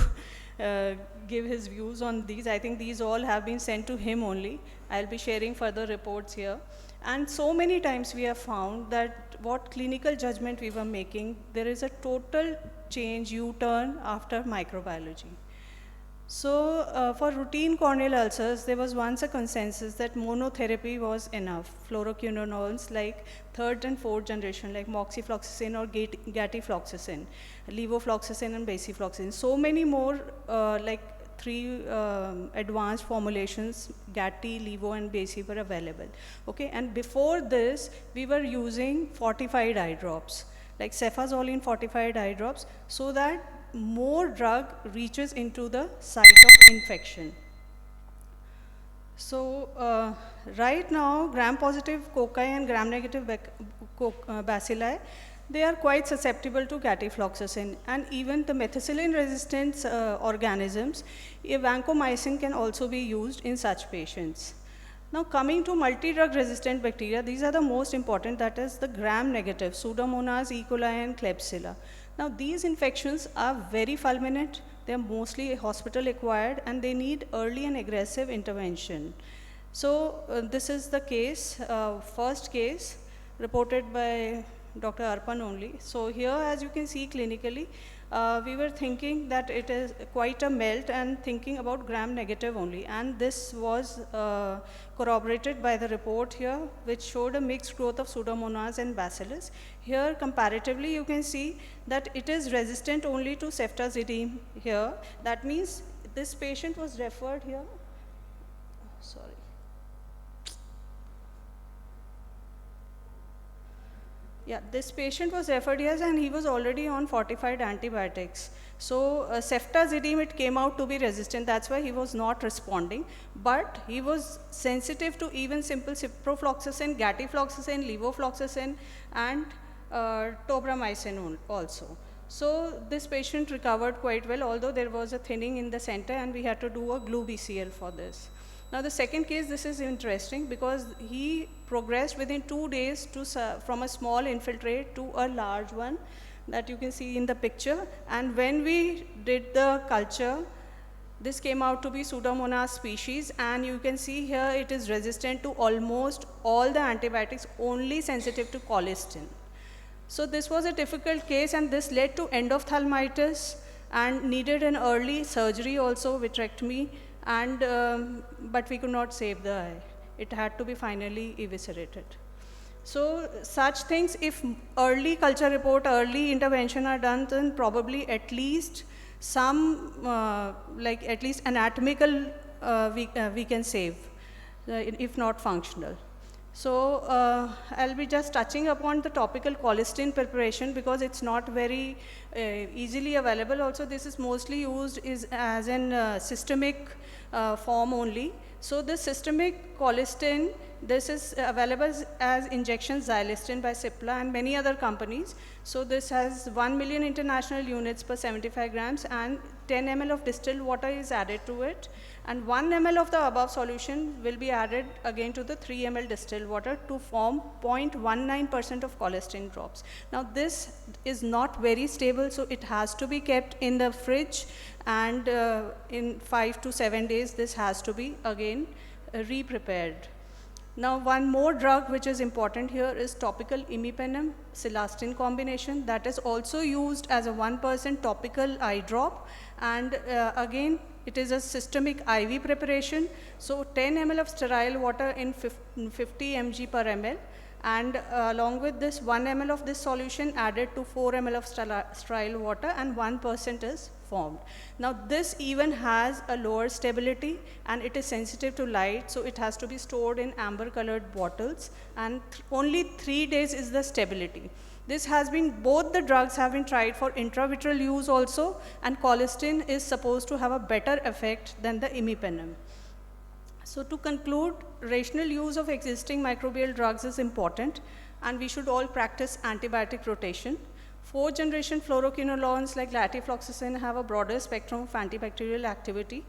give his views on these. I think these all have been sent to him only. I'll be sharing further reports here. And so many times we have found that what clinical judgment we were making, there is a total change, U-turn after microbiology. So for routine corneal ulcers, there was once a consensus that monotherapy was enough. Fluoroquinones like third and fourth generation, like moxifloxacin or gatifloxacin, levofloxacin and basifloxacin. So many more like 3 advanced formulations, Gatti, Levo and Basi were available. Okay, and before this, we were using fortified eye drops, like cefazolin fortified eye drops, so that more drug reaches into the site of infection. So right now, gram-positive cocci and gram-negative bacilli, they are quite susceptible to gatifloxacin, and even the methicillin-resistant organisms, vancomycin can also be used in such patients. Now coming to multi-drug resistant bacteria, these are the most important, that is the gram-negative, Pseudomonas, E. coli and Klebsiella. Now these infections are very fulminant, they are mostly hospital acquired and they need early and aggressive intervention. So this is the case, first case reported by Dr. Arpan only. So here, as you can see clinically, we were thinking that it is quite a melt and thinking about gram-negative only. And this was corroborated by the report here, which showed a mixed growth of Pseudomonas and Bacillus. Here, comparatively, you can see that it is resistant only to ceftazidime here. That means this patient was referred here. Sorry. Yeah, this patient was referred here and he was already on fortified antibiotics. So ceftazidime, it came out to be resistant. That's why he was not responding. But he was sensitive to even simple ciprofloxacin, gatifloxacin, levofloxacin, and tobramycin also. So this patient recovered quite well, although there was a thinning in the center and we had to do a glue BCL for this. Now the second case, this is interesting because he progressed within 2 days from a small infiltrate to a large one that you can see in the picture. And when we did the culture, this came out to be Pseudomonas species, and you can see here it is resistant to almost all the antibiotics, only sensitive to colistin. So this was a difficult case, and this led to endophthalmitis and needed an early surgery also, vitrectomy. And but we could not save the eye. It had to be finally eviscerated. So such things, if early culture report, early intervention are done, then probably at least some, like at least anatomical we can save, if not functional. So I'll be just touching upon the topical colistin preparation because it's not very easily available. Also, this is mostly used is as an systemic form only. So this systemic colistin, this is available as injection xylystin by Cipla and many other companies. So this has 1 million international units per 75 grams and 10 ml of distilled water is added to it, and 1 ml of the above solution will be added again to the 3 ml distilled water to form 0.19% of colistin drops. Now this is not very stable, so it has to be kept in the fridge, and in 5 to 7 days this has to be again re-prepared. Now one more drug which is important here is topical imipenem cilastin combination, that is also used as a 1% topical eye drop, and again it is a systemic IV preparation. So 10 ml of sterile water in 50 mg per ml, and along with this 1 ml of this solution added to 4 ml of sterile water, and 1% is formed. Now this even has a lower stability and it is sensitive to light, so it has to be stored in amber colored bottles, and only 3 days is the stability. This has been, both the drugs have been tried for intravitreal use also, and colistin is supposed to have a better effect than the imipenem. So to conclude, rational use of existing microbial drugs is important, and we should all practice antibiotic rotation. 4th generation fluoroquinolones like latifloxacin have a broader spectrum of antibacterial activity,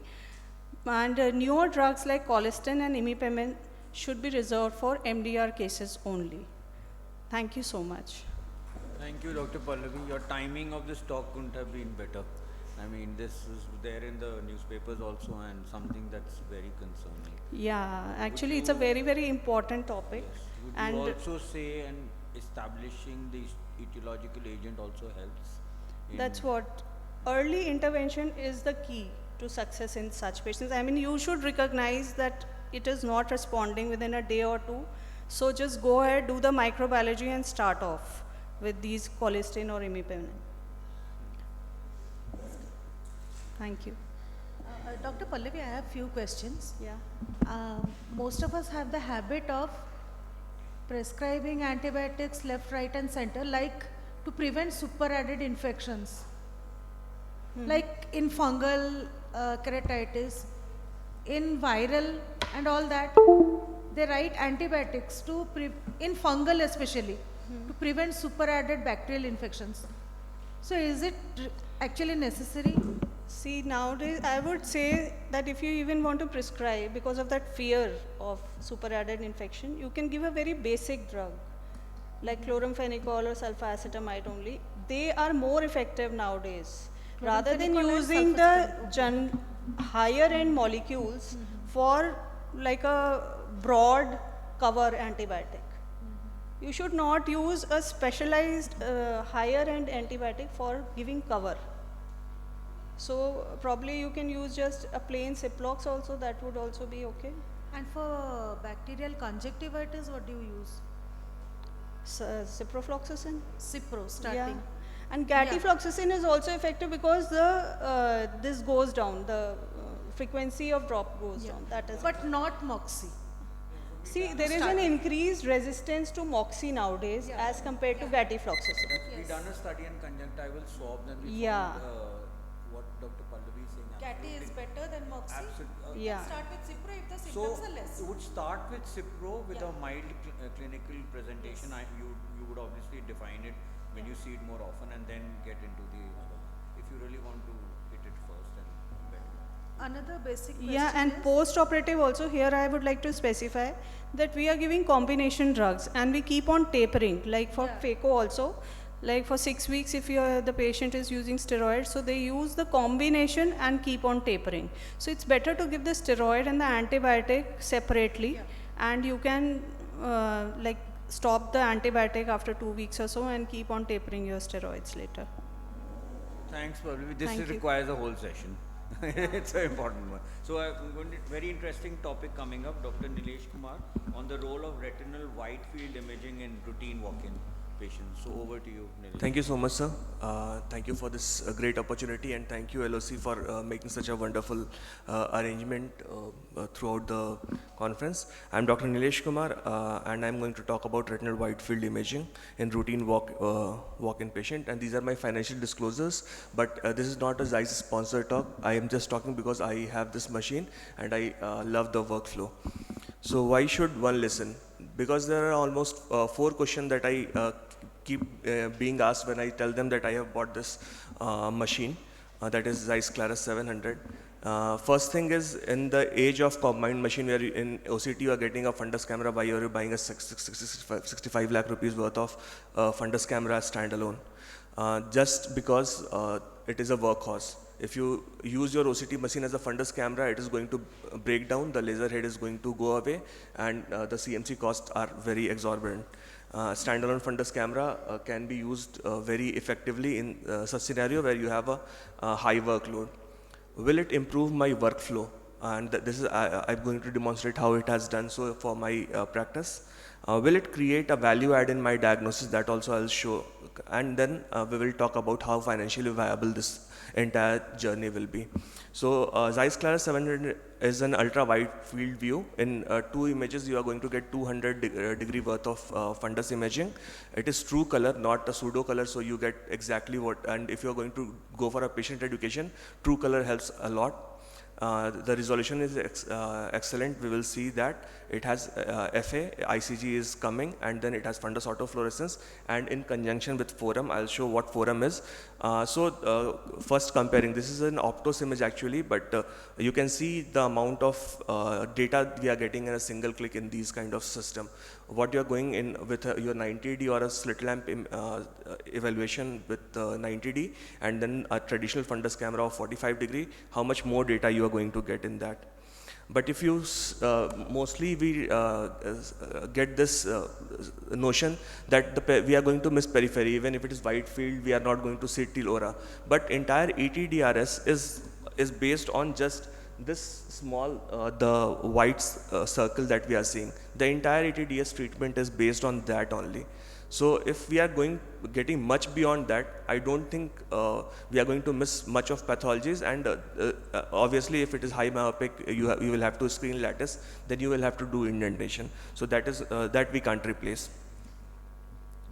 and newer drugs like colistin and imipenem should be reserved for MDR cases only. Thank you so much. Thank you, Dr. Pallavi. Your timing of this talk couldn't have been better. I mean, this is there in the newspapers also, and something that's very concerning. Yeah, actually it's a very, very important topic. Yes. Would And you also say and establishing the etiological agent also helps? that's what, early intervention is the key to success in such patients. I mean, you should recognize that it is not responding within a day or two. So just go ahead, do the microbiology and start off with these colistin or imipenem. Thank you. Dr. Pallavi, I have few questions. Yeah. Most of us have the habit of prescribing antibiotics left, right and center, like to prevent superadded infections. Like in fungal keratitis, in viral and all that, they write antibiotics to in fungal especially, to prevent superadded bacterial infections. So is it actually necessary? See, nowadays I would say that if you even want to prescribe because of that fear of superadded infection, you can give a very basic drug like chloramphenicol or sulfacetamide only. They are more effective nowadays rather than Chloramphenicol and using the higher end molecules for like a broad cover antibiotic. You should not use a specialized higher end antibiotic for giving cover. So probably you can use just a plain Ciplox also, that would also be okay. And for bacterial conjunctivitis, what do you use? Ciprofloxacin? Cipro, starting. Yeah. And gatifloxacin is also effective because the this goes down, the frequency of drop goes down. That is. But not Moxie. See, there is an increased resistance to Moxie nowadays as compared to gatifloxacin. We done a study on conjunctival swab, then we Yeah. found what Dr. Pallavi is saying. Cati is better than Moxie? Absolutely. Yeah. Start with Cipro if the So, symptoms are less. you would start with Cipro with a mild clinical presentation. You would obviously define it when you see it more often, and then get into the other one. If you really want to hit it first, then better. Another basic question Yeah, and is, post-operative also, here I would like to specify that we are giving combination drugs and we keep on tapering, like for phaco also, like for 6 weeks if the patient is using steroids, so they use the combination and keep on tapering. So it's better to give the steroid and the antibiotic separately, and you can like stop the antibiotic after 2 weeks or so and keep on tapering your steroids later. Thanks, Pallavi. This Thank you. requires a whole session. It's an important one. So, very interesting topic coming up, Dr. Nilesh Kumar, on the role of retinal wide field imaging in routine walk-in. patients. So over to you, Nilesh. Thank you so much, sir. Thank you for this great opportunity, and thank you, LOC, for making such a wonderful arrangement throughout the conference. I'm Dr. Nilesh Kumar, and I'm going to talk about retinal wide field imaging in routine walk-in patient. And these are my financial disclosures, but this is not a ZEISS sponsored talk. I am just talking because I have this machine and I love the workflow. So why should one listen? Because there are almost 4 questions that I keep being asked when I tell them that I have bought this machine, that is ZEISS Clarus 700. First thing is, in the age of combined machine where in OCT you are getting a fundus camera, why are you buying a 65 lakh rupees worth of fundus camera standalone? Just because it is a workhorse. If you use your OCT machine as a fundus camera, it is going to break down, the laser head is going to go away, and the CMC costs are very exorbitant. Standalone fundus camera can be used very effectively in such scenario where you have a high workload. Will it improve my workflow? And this is I'm going to demonstrate how it has done so for my practice. Will it create a value add in my diagnosis? That also I'll show. And then we will talk about how financially viable this entire journey will be. So ZEISS Clarus 700 is an ultra wide field view. In 2 images you are going to get 200 degree worth of fundus imaging. It is true color, not a pseudo color, so you get exactly what. And if you are going to go for a patient education, true color helps a lot. The resolution is excellent. We will see that it has FA, ICG is coming, and then it has fundus autofluorescence, and in conjunction with forum, I'll show what forum is. First comparing, this is an Optos image actually, but you can see the amount of data we are getting in a single click in these kind of system. What you're going in with your 90D or a slit lamp evaluation with 90D, and then a traditional fundus camera of 45 degree, how much more data you are going to get in that. But if you, mostly we get this notion that we are going to miss periphery, even if it is wide field, we are not going to see till aura. But entire ETDRS is based on just this small, the white circle that we are seeing. The entire ETDS treatment is based on that only. So if we are getting much beyond that, I don't think we are going to miss much of pathologies. And obviously, if it is high myopic, you will have to screen lattice, then you will have to do indentation. So that is that we can't replace.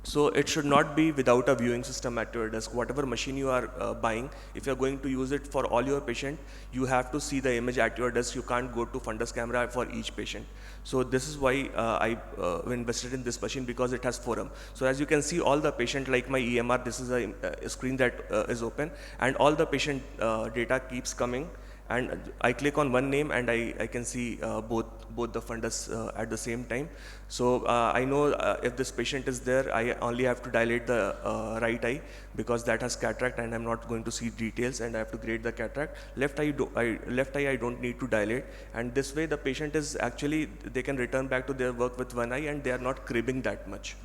So it should not be without a viewing system at your desk. Whatever machine you are buying, if you are going to use it for all your patient, you have to see the image at your desk. You can't go to fundus camera for each patient. So this is why I invested in this machine, because it has forum. So as you can see, all the patient, like my EMR, this is a screen that is open, and all the patient data keeps coming. And I click on one name and I can see both the fundus at the same time. So I know if this patient is there, I only have to dilate the right eye, because that has cataract and I'm not going to see details, and I have to grade the cataract. Left eye I don't need to dilate, and this way the patient is actually, they can return back to their work with one eye and they are not cribbing that much.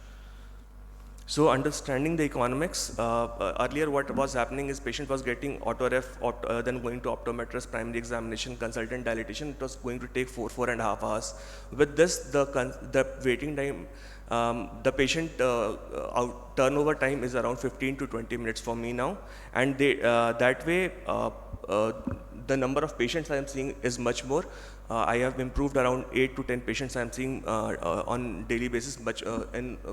So understanding the economics, earlier what was happening is patient was getting auto-ref, then going to optometrist, primary examination, consultant dilatation. It was going to take 4.5 hours. With this, the waiting time, the patient turnover time is around 15 to 20 minutes for me now. And that way, the number of patients I am seeing is much more. I have improved around 8 to 10 patients I am seeing on daily basis,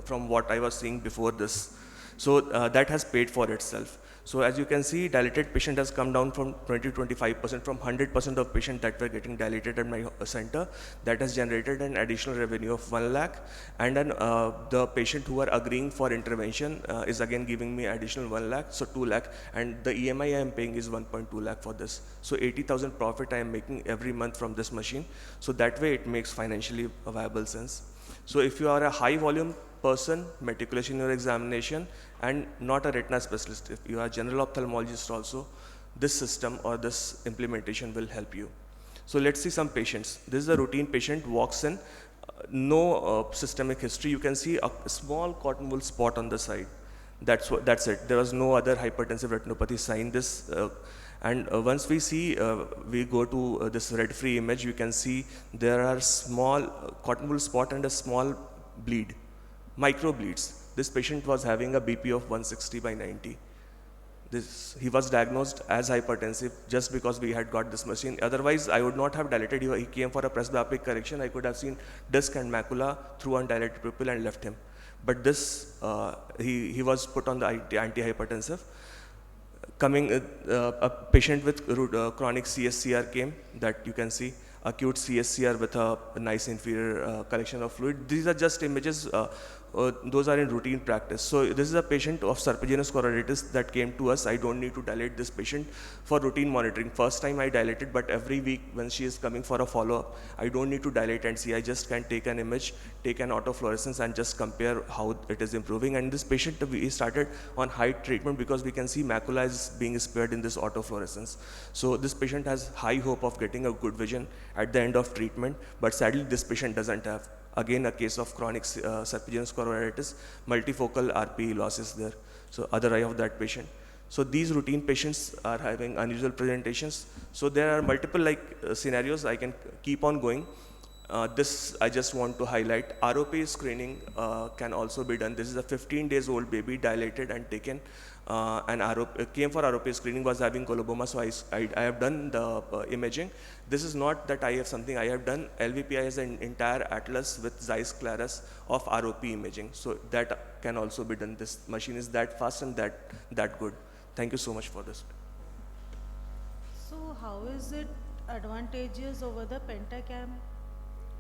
from what I was seeing before this. So that has paid for itself. So as you can see, dilated patient has come down from 20 to 25%, from 100% of patients that were getting dilated at my center. That has generated an additional revenue of 1 lakh. And then the patient who are agreeing for intervention is again giving me additional 1 lakh, so 2 lakh. And the EMI I am paying is 1.2 lakh for this. So 80,000 profit I am making every month from this machine. So that way it makes financially a viable sense. So if you are a high volume person, meticulous in your examination, and not a retina specialist, if you are a general ophthalmologist also, this system or this implementation will help you. So let's see some patients. This is a routine patient, walks in, no systemic history. You can see a small cotton wool spot on the side. That's it. There was no other hypertensive retinopathy sign. And once we see, we go to this red-free image, you can see there are small cotton wool spot and a small bleed, micro bleeds. this patient was having a BP of 160/90. He was diagnosed as hypertensive just because we had got this machine. Otherwise, I would not have dilated. He came for a presbyopic correction. I could have seen disc and macula through undilated pupil and left him. But this, he was put on the antihypertensive. A patient with chronic CSCR came, that you can see, acute CSCR with a nice inferior collection of fluid. These are just images. Those are in routine practice. So this is a patient of serpiginous choroiditis that came to us. I don't need to dilate this patient for routine monitoring. First time I dilated, but every week when she is coming for a follow-up, I don't need to dilate and see. I just can take an image, take an autofluorescence and just compare how it is improving. And this patient, we started on height treatment because we can see macula is being spared in this autofluorescence. So this patient has high hope of getting a good vision at the end of treatment, but sadly this patient doesn't have. Again, a case of chronic serpiginous choroiditis, multifocal RPE losses there. So other eye of that patient. So these routine patients are having unusual presentations. So there are multiple scenarios. I can keep on going. This I just want to highlight. ROP screening can also be done. This is a 15 days old baby, dilated and taken. And came for ROP screening, was having coloboma, so I have done the imaging. This is not that I have something I have done. LVPI has an entire atlas with Zeiss Claris of ROP imaging, so that can also be done. This machine is that fast and that good. Thank you so much for this. So how is it advantageous over the Pentacam?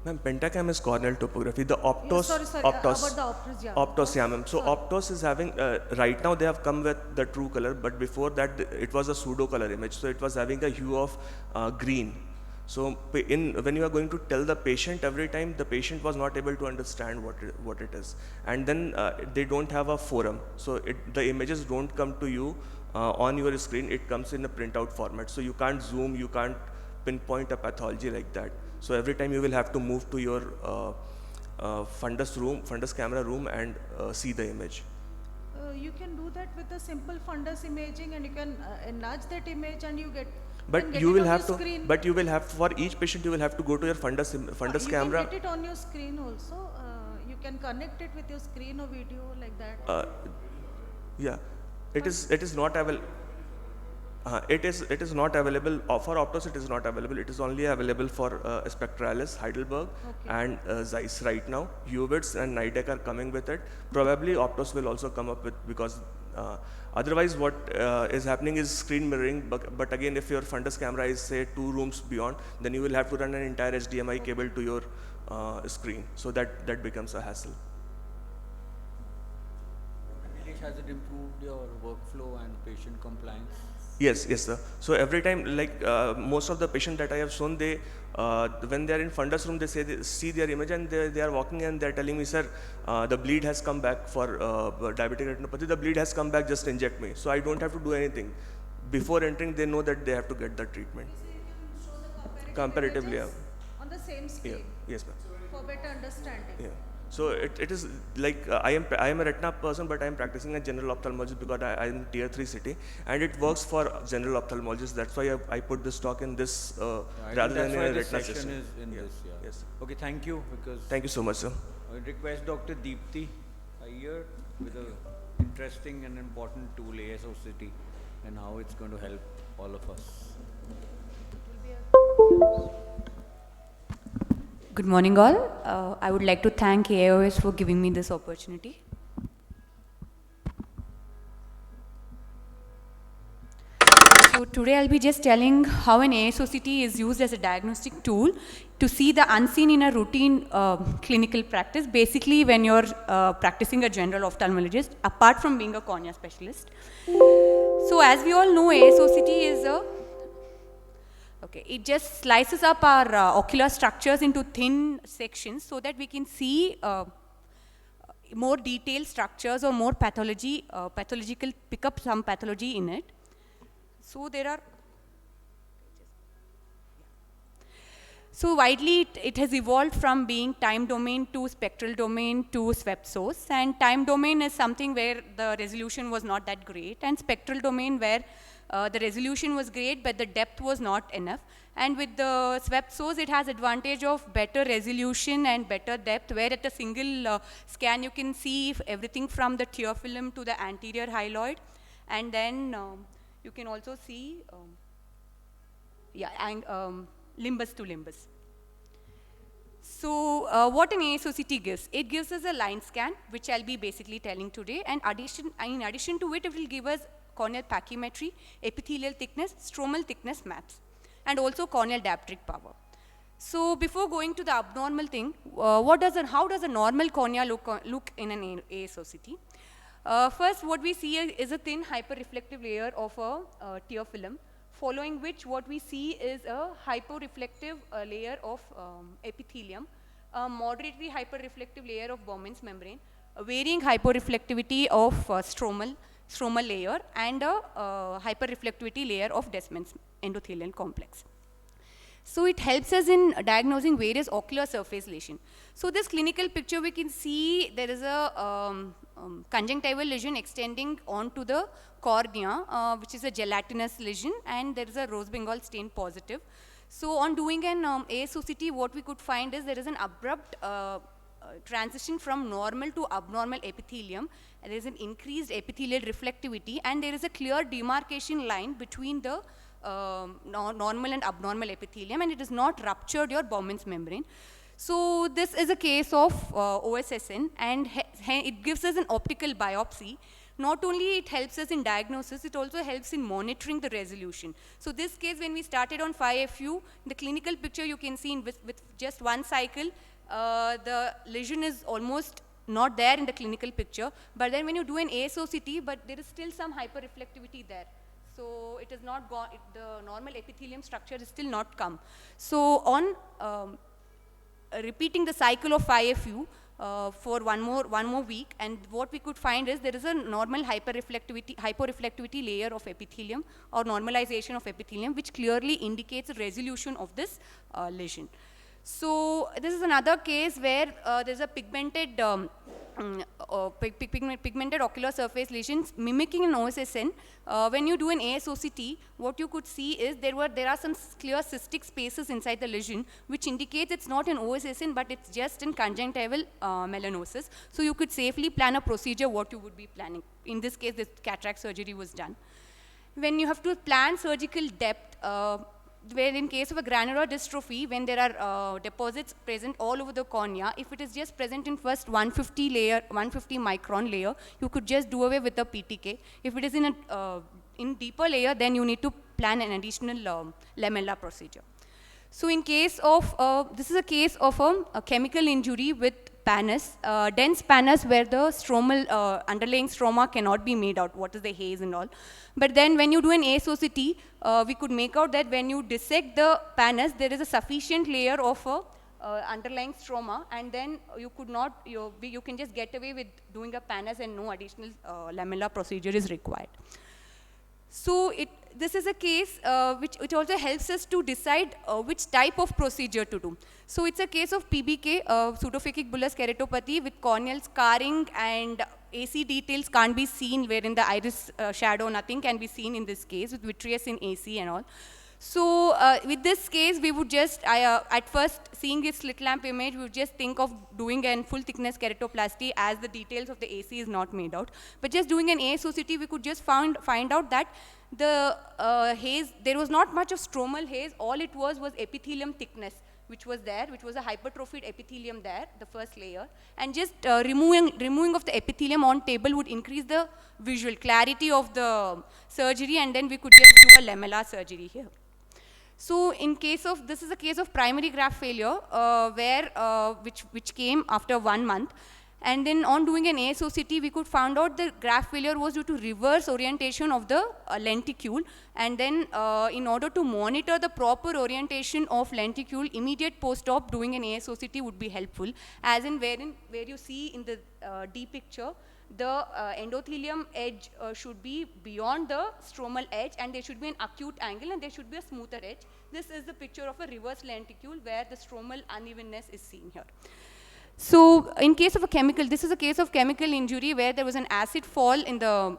Ma'am, Pentacam is corneal topography. The Optos, Sorry, Optos, about the Optos, yeah. Optos, yeah, ma'am. So Optos is having, right now they have come with the true color, but before that it was a pseudo color image. So it was having a hue of green. So when you are going to tell the patient every time, the patient was not able to understand what it is. And then they don't have a forum. So the images don't come to you on your screen, it comes in a printout format. So you can't zoom, you can't pinpoint a pathology like that. So every time you will have to move to your fundus camera room and see the image. You can do that with a simple fundus imaging, and you can enlarge that image and you get. But you will have to. Screen. But you will have, for each patient you will have to go to your fundus camera. You can get it on your screen also. You can connect it with your screen or video like that. Yeah, it is not available. It is not available for Optos. It is not available. It is only available for Spectralis, Heidelberg, and Zeiss right now. Hubits and Nidec are coming with it. Probably Optos will also come up with, because otherwise what is happening is screen mirroring. But again, if your fundus camera is say 2 rooms beyond, then you will have to run an entire HDMI cable to your screen. So that becomes a hassle. Has it improved your workflow and patient compliance? Yes, sir. So every time, most of the patients that I have shown, they when they are in fundus room, they see their image and they are walking and they are telling me, sir, the bleed has come back for diabetic retinopathy. The bleed has come back, just inject me. So I don't have to do anything. Before entering, they know that they have to get the treatment. So you can show the Comparatively, yeah. On the same screen. Yeah. Yes, ma'am. For better understanding. Yeah. So it is like I am a retina person, but I am practicing as general ophthalmologist because I am tier 3 city, and it works for general ophthalmologists. That's why I put this talk in this rather than in a retina session. Is in this, yeah. Yes. Okay, thank you. Thank you so much, sir. I would request Dr. Deepti Iyer with an interesting and important tool, AIOCMT, and how it's going to help all of us. Good morning all. I would like to thank AIOS for giving me this opportunity. So today I'll be just telling how an AIOCT is used as a diagnostic tool to see the unseen in a routine clinical practice, basically when you're practicing a general ophthalmologist, apart from being a cornea specialist. So as we all know, AIOCT is it just slices up our ocular structures into thin sections so that we can see more detailed structures or more pathological, pick up some pathology in it. So there are, so widely it has evolved from being time domain to spectral domain to swept source, and time domain is something where the resolution was not that great, and spectral domain where The resolution was great, but the depth was not enough. And with the swept source, it has advantage of better resolution and better depth, where at a single scan, you can see everything from the tear film to the anterior hyaloid. And then you can also see, limbus to limbus. So what an ASOCT gives? It gives us a line scan, which I'll be basically telling today. And in addition to it, it will give us corneal pachymetry, epithelial thickness, stromal thickness maps, and also corneal dioptric power. So before going to the abnormal thing, how does a normal cornea look in an ASOCT? First, what we see is a thin hyperreflective layer of a tear film, following which what we see is a hyporeflective layer of epithelium, a moderately hyperreflective layer of Bowman's membrane, a varying hyporeflectivity of stromal layer, and a hyperreflectivity layer of Descemet's endothelial complex. So it helps us in diagnosing various ocular surface lesion. So this clinical picture, we can see there is a conjunctival lesion extending onto the cornea, which is a gelatinous lesion, and there is a rose Bengal stain positive. So on doing an ASOCT, what we could find is there is an abrupt transition from normal to abnormal epithelium. There is an increased epithelial reflectivity, and there is a clear demarcation line between the normal and abnormal epithelium, and it has not ruptured your Bowman's membrane. So this is a case of OSSN, and it gives us an optical biopsy. Not only it helps us in diagnosis, it also helps in monitoring the resolution. So this case, when we started on 5FU, the clinical picture you can see with just one cycle, the lesion is almost not there in the clinical picture. But then when you do an ASOCT, but there is still some hyperreflectivity there. So it is not gone, the normal epithelium structure is still not come. So on repeating the cycle of 5FU for one more week, and what we could find is there is a normal hyporeflectivity layer of epithelium or normalization of epithelium, which clearly indicates a resolution of this lesion. So this is another case where there's a pigmented pigmented ocular surface lesions mimicking an OSSN. When you do an ASOCT, what you could see is there are some clear cystic spaces inside the lesion, which indicates it's not an OSSN, but it's just in conjunctival melanosis. So you could safely plan a procedure what you would be planning. In this case, this cataract surgery was done. When you have to plan surgical depth, where in case of a granular dystrophy, when there are deposits present all over the cornea, if it is just present in first 150 micron layer, you could just do away with the PTK. If it is in a deeper layer, then you need to plan an additional lamella procedure. So in case of, this is a case of a chemical injury with pannus, dense pannus where the stromal, underlying stroma cannot be made out, what is the haze and all. But then when you do an ASOCT, we could make out that when you dissect the pannus, there is a sufficient layer of underlying stroma, and then you could not, you can just get away with doing a pannus and no additional lamella procedure is required. So this is a case which it also helps us to decide which type of procedure to do. So it's a case of PBK, pseudophakic bullous keratopathy with corneal scarring, and AC details can't be seen, wherein the iris shadow, nothing can be seen in this case with vitreous in AC and all. So with this case, we would just, at first seeing this slit lamp image, we would just think of doing a full thickness keratoplasty as the details of the AC is not made out. But just doing an ASOCT, we could just find out that the haze, there was not much of stromal haze, all it was epithelium thickness, which was there, which was a hypertrophied epithelium there, the first layer. And just removing of the epithelium on table would increase the visual clarity of the surgery, and then we could just do a lamella surgery here. So in case of, this is a case of primary graft failure, which came after 1 month. And then on doing an ASOCT, we could find out the graft failure was due to reverse orientation of the lenticule. And then in order to monitor the proper orientation of lenticule, immediate post-op doing an ASOCT would be helpful. As in where you see in the D picture, the endothelium edge should be beyond the stromal edge, and there should be an acute angle, and there should be a smoother edge. This is the picture of a reverse lenticule where the stromal unevenness is seen here. So in case of a chemical, this is a case of chemical injury where there was an acid fall in a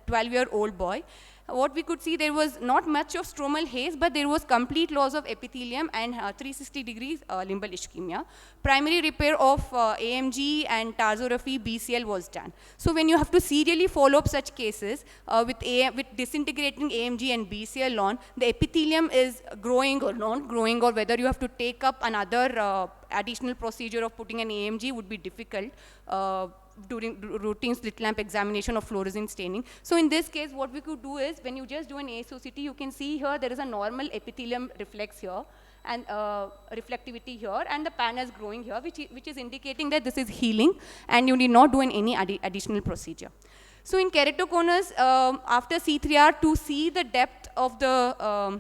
12-year-old boy. what we could see, there was not much of stromal haze, but there was complete loss of epithelium and 360 degrees limbal ischemia. Primary repair of AMG and tarsography BCL was done. So when you have to serially follow up such cases with disintegrating AMG and BCL on, the epithelium is growing or not growing, or whether you have to take up another additional procedure of putting an AMG would be difficult during routine slit lamp examination of fluorescein staining. So in this case, what we could do is, when you just do an ASOCT, you can see here there is a normal epithelium reflex here, and reflectivity here, and the pan is growing here, which is indicating that this is healing, and you need not do any additional procedure. So in keratoconus, after C3R, to see the depth of the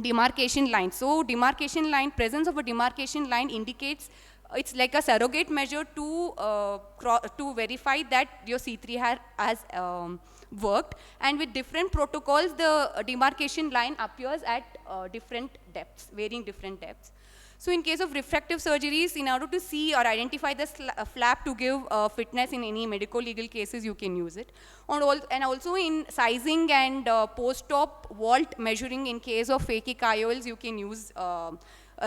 demarcation line. So demarcation line, presence of a demarcation line indicates, it's like a surrogate measure to verify that your C3 has worked, and with different protocols, the demarcation line appears at different depths, varying different depths. So in case of refractive surgeries, in order to see or identify the flap to give fitness in any medico-legal cases, you can use it. And also in sizing and post-op vault measuring in case of phakic IOLs, you can use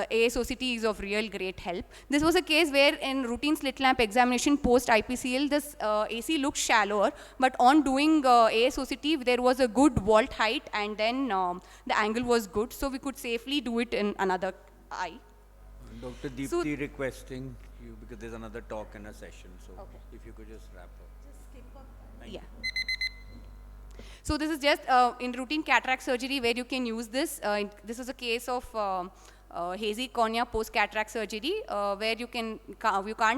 ASOCT is of real great help. This was a case where in routine slit lamp examination post IPCL, this AC looked shallower, but on doing ASOCT, there was a good vault height, and then the angle was good, so we could safely do it in another eye. Dr. Deepthi requesting you, because there's another talk and a session, so okay, if you could just wrap up. Just skip up. Yeah. So this is just in routine cataract surgery where you can use this. This is a case of hazy cornea post-cataract surgery where you can't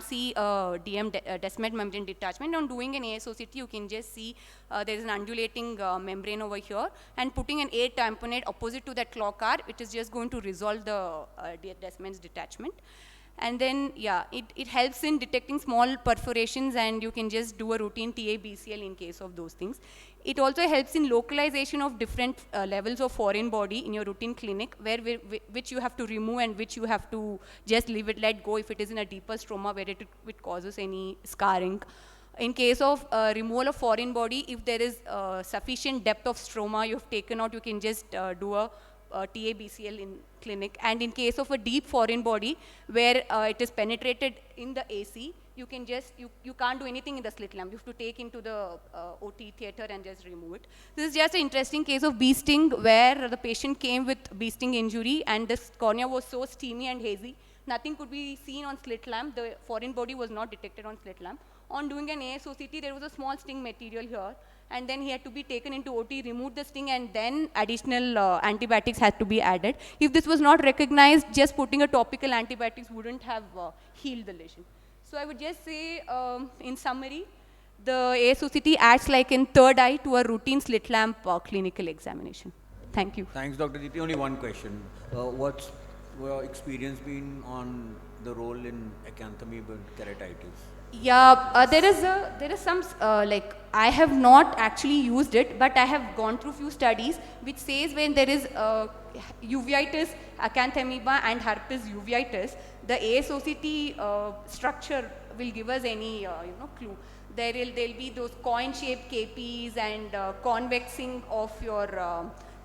see DM descemet membrane detachment. On doing an ASOCT, you can just see there is an undulating membrane over here, and putting an A tamponade opposite to that clock arc, it is just going to resolve the descemet's detachment. And then, yeah, it helps in detecting small perforations, and you can just do a routine TA BCL in case of those things. It also helps in localization of different levels of foreign body in your routine clinic, which you have to remove and which you have to just let go if it is in a deeper stroma where it causes any scarring. In case of removal of foreign body, if there is sufficient depth of stroma you have taken out, you can just do a TA BCL in clinic. And in case of a deep foreign body where it is penetrated in the AC, you can just, you can't do anything in the slit lamp. You have to take into the OT theater and just remove it. This is just an interesting case of bee sting where the patient came with bee sting injury, and this cornea was so steamy and hazy, nothing could be seen on slit lamp. The foreign body was not detected on slit lamp. On doing an ASOCT, there was a small sting material here, and then he had to be taken into OT, removed the sting, and then additional antibiotics had to be added. If this was not recognized, just putting a topical antibiotics wouldn't have healed the lesion. So I would just say, in summary, the ASOCT acts like in third eye to a routine slit lamp clinical examination. Thank you. Thanks, Dr. Deepthi. Only one question. What's your experience been on the role in acanthamoeba keratitis? Yeah, there is some, like, I have not actually used it, but I have gone through few studies which says when there is uveitis, acanthamoeba and herpes uveitis, the ASOCT structure will give us any clue. There'll be those coin-shaped KPs and convexing of your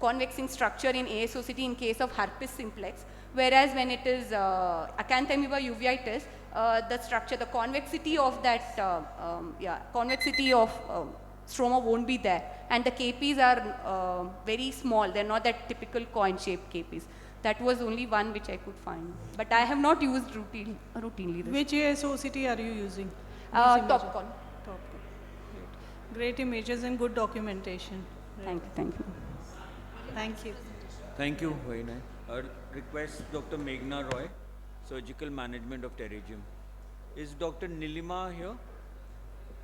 convexing structure in ASOCT in case of herpes simplex, whereas when it is acanthamoeba uveitis, the structure, the convexity of that, convexity of stroma won't be there, and the KPs are very small. They're not that typical coin-shaped KPs. That was only one which I could find, but I have not used routinely this. Which ASOCT are you using? Topcon. Great images and good documentation. Thank you. Thank you. Thank you, very nice. Request Dr. Meghna Roy, Surgical Management of Pterygium. Is Dr. Nilima here?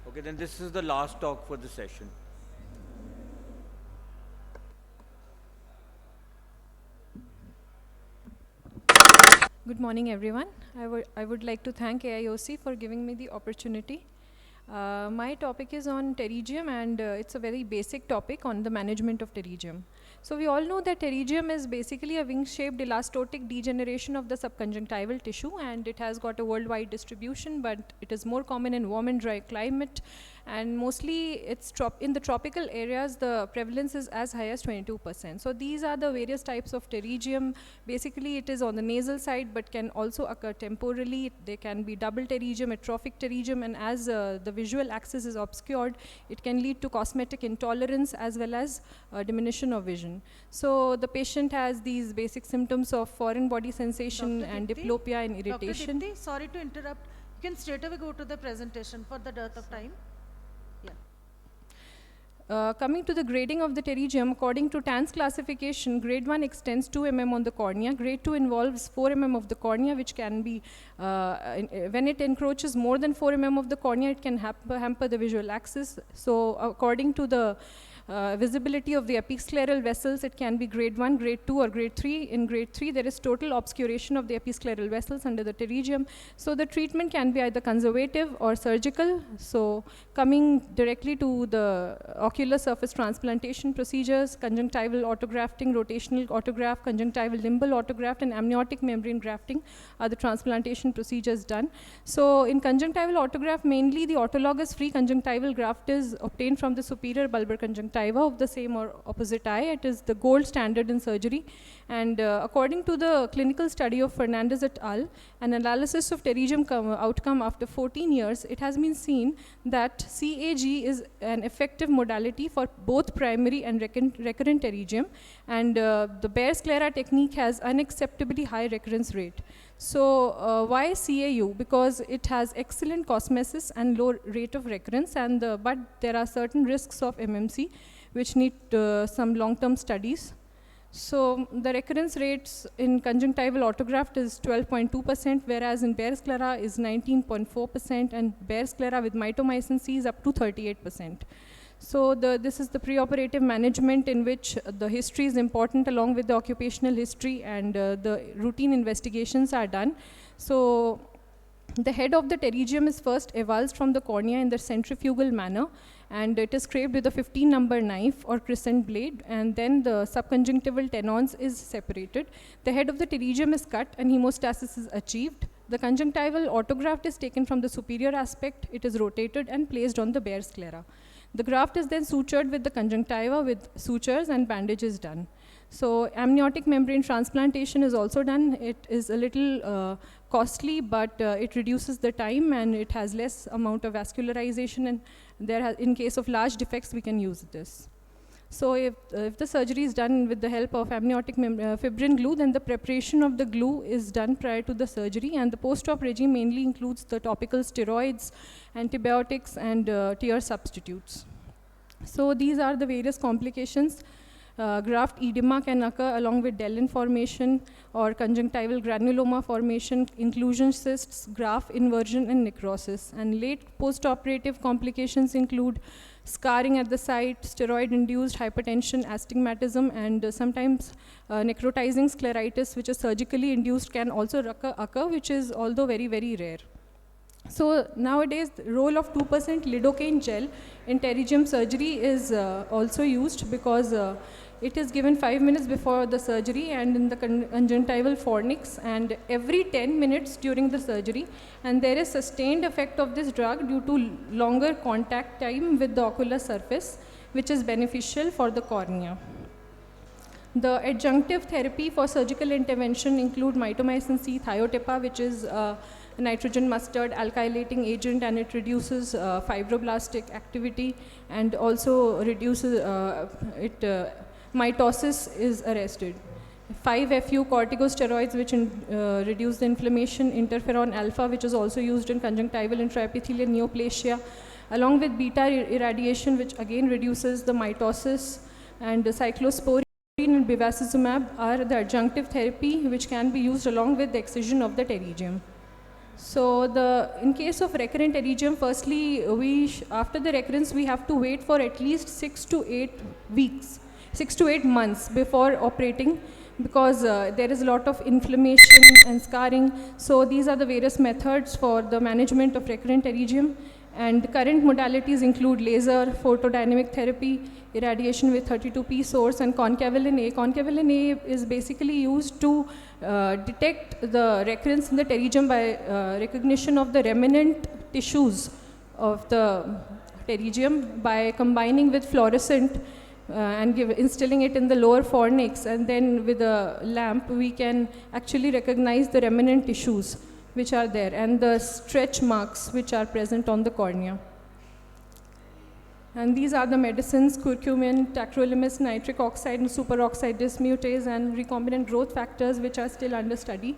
Okay, then this is the last talk for the session. Good morning, everyone. I would like to thank AIOC for giving me the opportunity. My topic is on pterygium, and it's a very basic topic on the management of pterygium. So we all know that pterygium is basically a wing-shaped elastotic degeneration of the subconjunctival tissue, and it has got a worldwide distribution, but it is more common in warm and dry climate, and mostly it's in the tropical areas the prevalence is as high as 22%. So these are the various types of pterygium. Basically it is on the nasal side but can also occur temporally. They can be double pterygium, atrophic pterygium, and as the visual axis is obscured, it can lead to cosmetic intolerance as well as diminution of vision. So the patient has these basic symptoms of foreign body sensation and diplopia and irritation. Dr. Dipti, sorry to interrupt. You can straight away go to the presentation for the dearth of time. Yeah. Coming to the grading of the pterygium, according to TAN's classification, grade 1 extends 2 mm on the cornea, grade 2 involves 4 mm of the cornea, which can be, when it encroaches more than 4 mm of the cornea, it can hamper the visual axis. So according to the visibility of the episcleral vessels, it can be grade 1, grade 2, or grade 3. In grade 3, there is total obscuration of the episcleral vessels under the pterygium. So the treatment can be either conservative or surgical. So coming directly to the ocular surface transplantation procedures, conjunctival autografting, rotational autograft, conjunctival limbal autograft, and amniotic membrane grafting are the transplantation procedures done. So in conjunctival autograft, mainly the autologous free conjunctival graft is obtained from the superior bulbar conjunctiva of the same or opposite eye. It is the gold standard in surgery. And according to the clinical study of Fernandez et al., an analysis of pterygium outcome after 14 years, it has been seen that CAG is an effective modality for both primary and recurrent pterygium. And the bare sclera technique has unacceptably high recurrence rate. So why CAU? Because it has excellent cosmesis and low rate of recurrence, and but there are certain risks of MMC which need some long-term studies. So the recurrence rates in conjunctival autograft is 12.2%, whereas in bare sclera is 19.4%, and bare sclera with mitomycin C is up to 38%. So this is the preoperative management, in which the history is important along with the occupational history, and the routine investigations are done. So the head of the pterygium is first avulsed from the cornea in the centrifugal manner, and it is scraped with a 15-number knife or crescent blade, and then the subconjunctival tenons is separated. The head of the pterygium is cut and hemostasis is achieved. The conjunctival autograft is taken from the superior aspect, it is rotated and placed on the bare sclera. The graft is then sutured with the conjunctiva with sutures, and bandage is done. So amniotic membrane transplantation is also done. It is a little costly, but it reduces the time and it has less amount of vascularization, and in case of large defects we can use this. So if the surgery is done with the help of amniotic fibrin glue, then the preparation of the glue is done prior to the surgery, and the post-op regime mainly includes the topical steroids, antibiotics, and tear substitutes. So these are the various complications. Graft edema can occur along with Dellin formation or conjunctival granuloma formation, inclusion cysts, graft inversion, and necrosis. And late post-operative complications include scarring at the site, steroid-induced hypertension, astigmatism, and sometimes necrotizing scleritis, which is surgically induced, can also occur, which is although very, very rare. So nowadays, the role of 2% lidocaine gel in pterygium surgery is also used, because it is given 5 minutes before the surgery and in the conjunctival fornix, and every 10 minutes during the surgery, and there is sustained effect of this drug due to longer contact time with the ocular surface, which is beneficial for the cornea. The adjunctive therapy for surgical intervention include mitomycin C thiotepa, which is nitrogen mustard alkylating agent, and it reduces fibroblastic activity and also reduces mitosis is arrested. 5-FU corticosteroids, which reduce the inflammation, interferon alpha, which is also used in conjunctival intraepithelial neoplasia, along with beta irradiation, which again reduces the mitosis, and the cyclosporine and bevacizumab are the adjunctive therapy which can be used along with the excision of the pterygium. So in case of recurrent pterygium, firstly, after the recurrence, we have to wait for at least 6 to 8 months before operating, because there is a lot of inflammation and scarring. So these are the various methods for the management of recurrent pterygium. And the current modalities include laser, photodynamic therapy, irradiation with 32P source, and concavalin A. Concavalin A is basically used to detect the recurrence in the pterygium by recognition of the remnant tissues of the pterygium by combining with fluorescent and instilling it in the lower fornix, and then with a lamp we can actually recognize the remnant tissues which are there and the stretch marks which are present on the cornea. And these are the medicines: curcumin, tacrolimus, nitric oxide, and superoxide dismutase, and recombinant growth factors, which are still under study.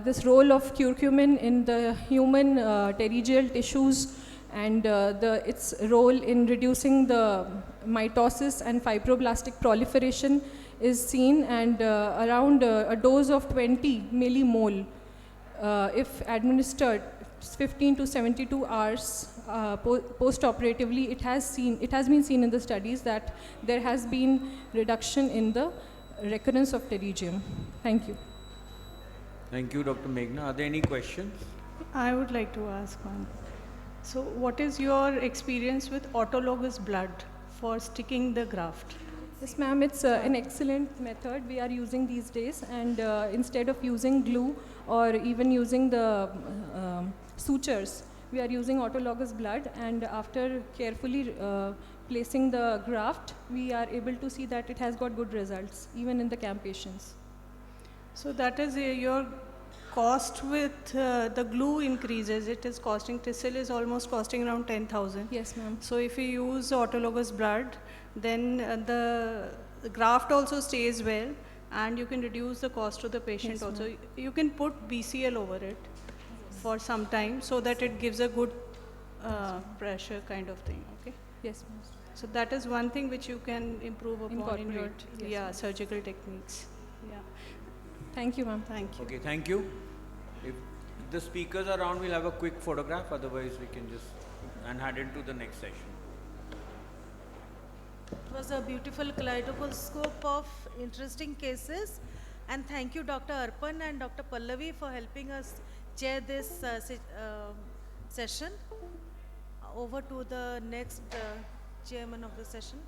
This role of curcumin in the human pterygial tissues and its role in reducing the mitosis and fibroblastic proliferation is seen, and around a dose of 20 millimole, if administered 15 to 72 hours post-operatively, it has been seen in the studies that there has been reduction in the recurrence of pterygium. Thank you. Thank you, Dr. Meghna. Are there any questions? I would like to ask one. So what is your experience with autologous blood for sticking the graft? Yes, ma'am, it's an excellent method we are using these days, and instead of using glue or even using the sutures, we are using autologous blood, and after carefully placing the graft, we are able to see that it has got good results, even in the CAM patients. So that is your cost with the glue increases. It is costing, TISIL is almost costing around 10,000. Yes, ma'am. So if you use autologous blood, then the graft also stays well, and you can reduce the cost to the patient. Yes, also. You can put BCL over it for some time so that it gives a good pressure kind of thing. Okay. Yes, ma'am. So that is one thing which you can improve upon in your Yes, surgical techniques. Yeah. Thank you, ma'am. Thank you. Okay, thank you. If the speakers are around, we'll have a quick photograph. Otherwise, we can just head into the next session. It was a beautiful kaleidoscope of interesting cases, and thank you Dr. Arpan and Dr. Pallavi for helping us chair this session. Over to the next chairman of the session.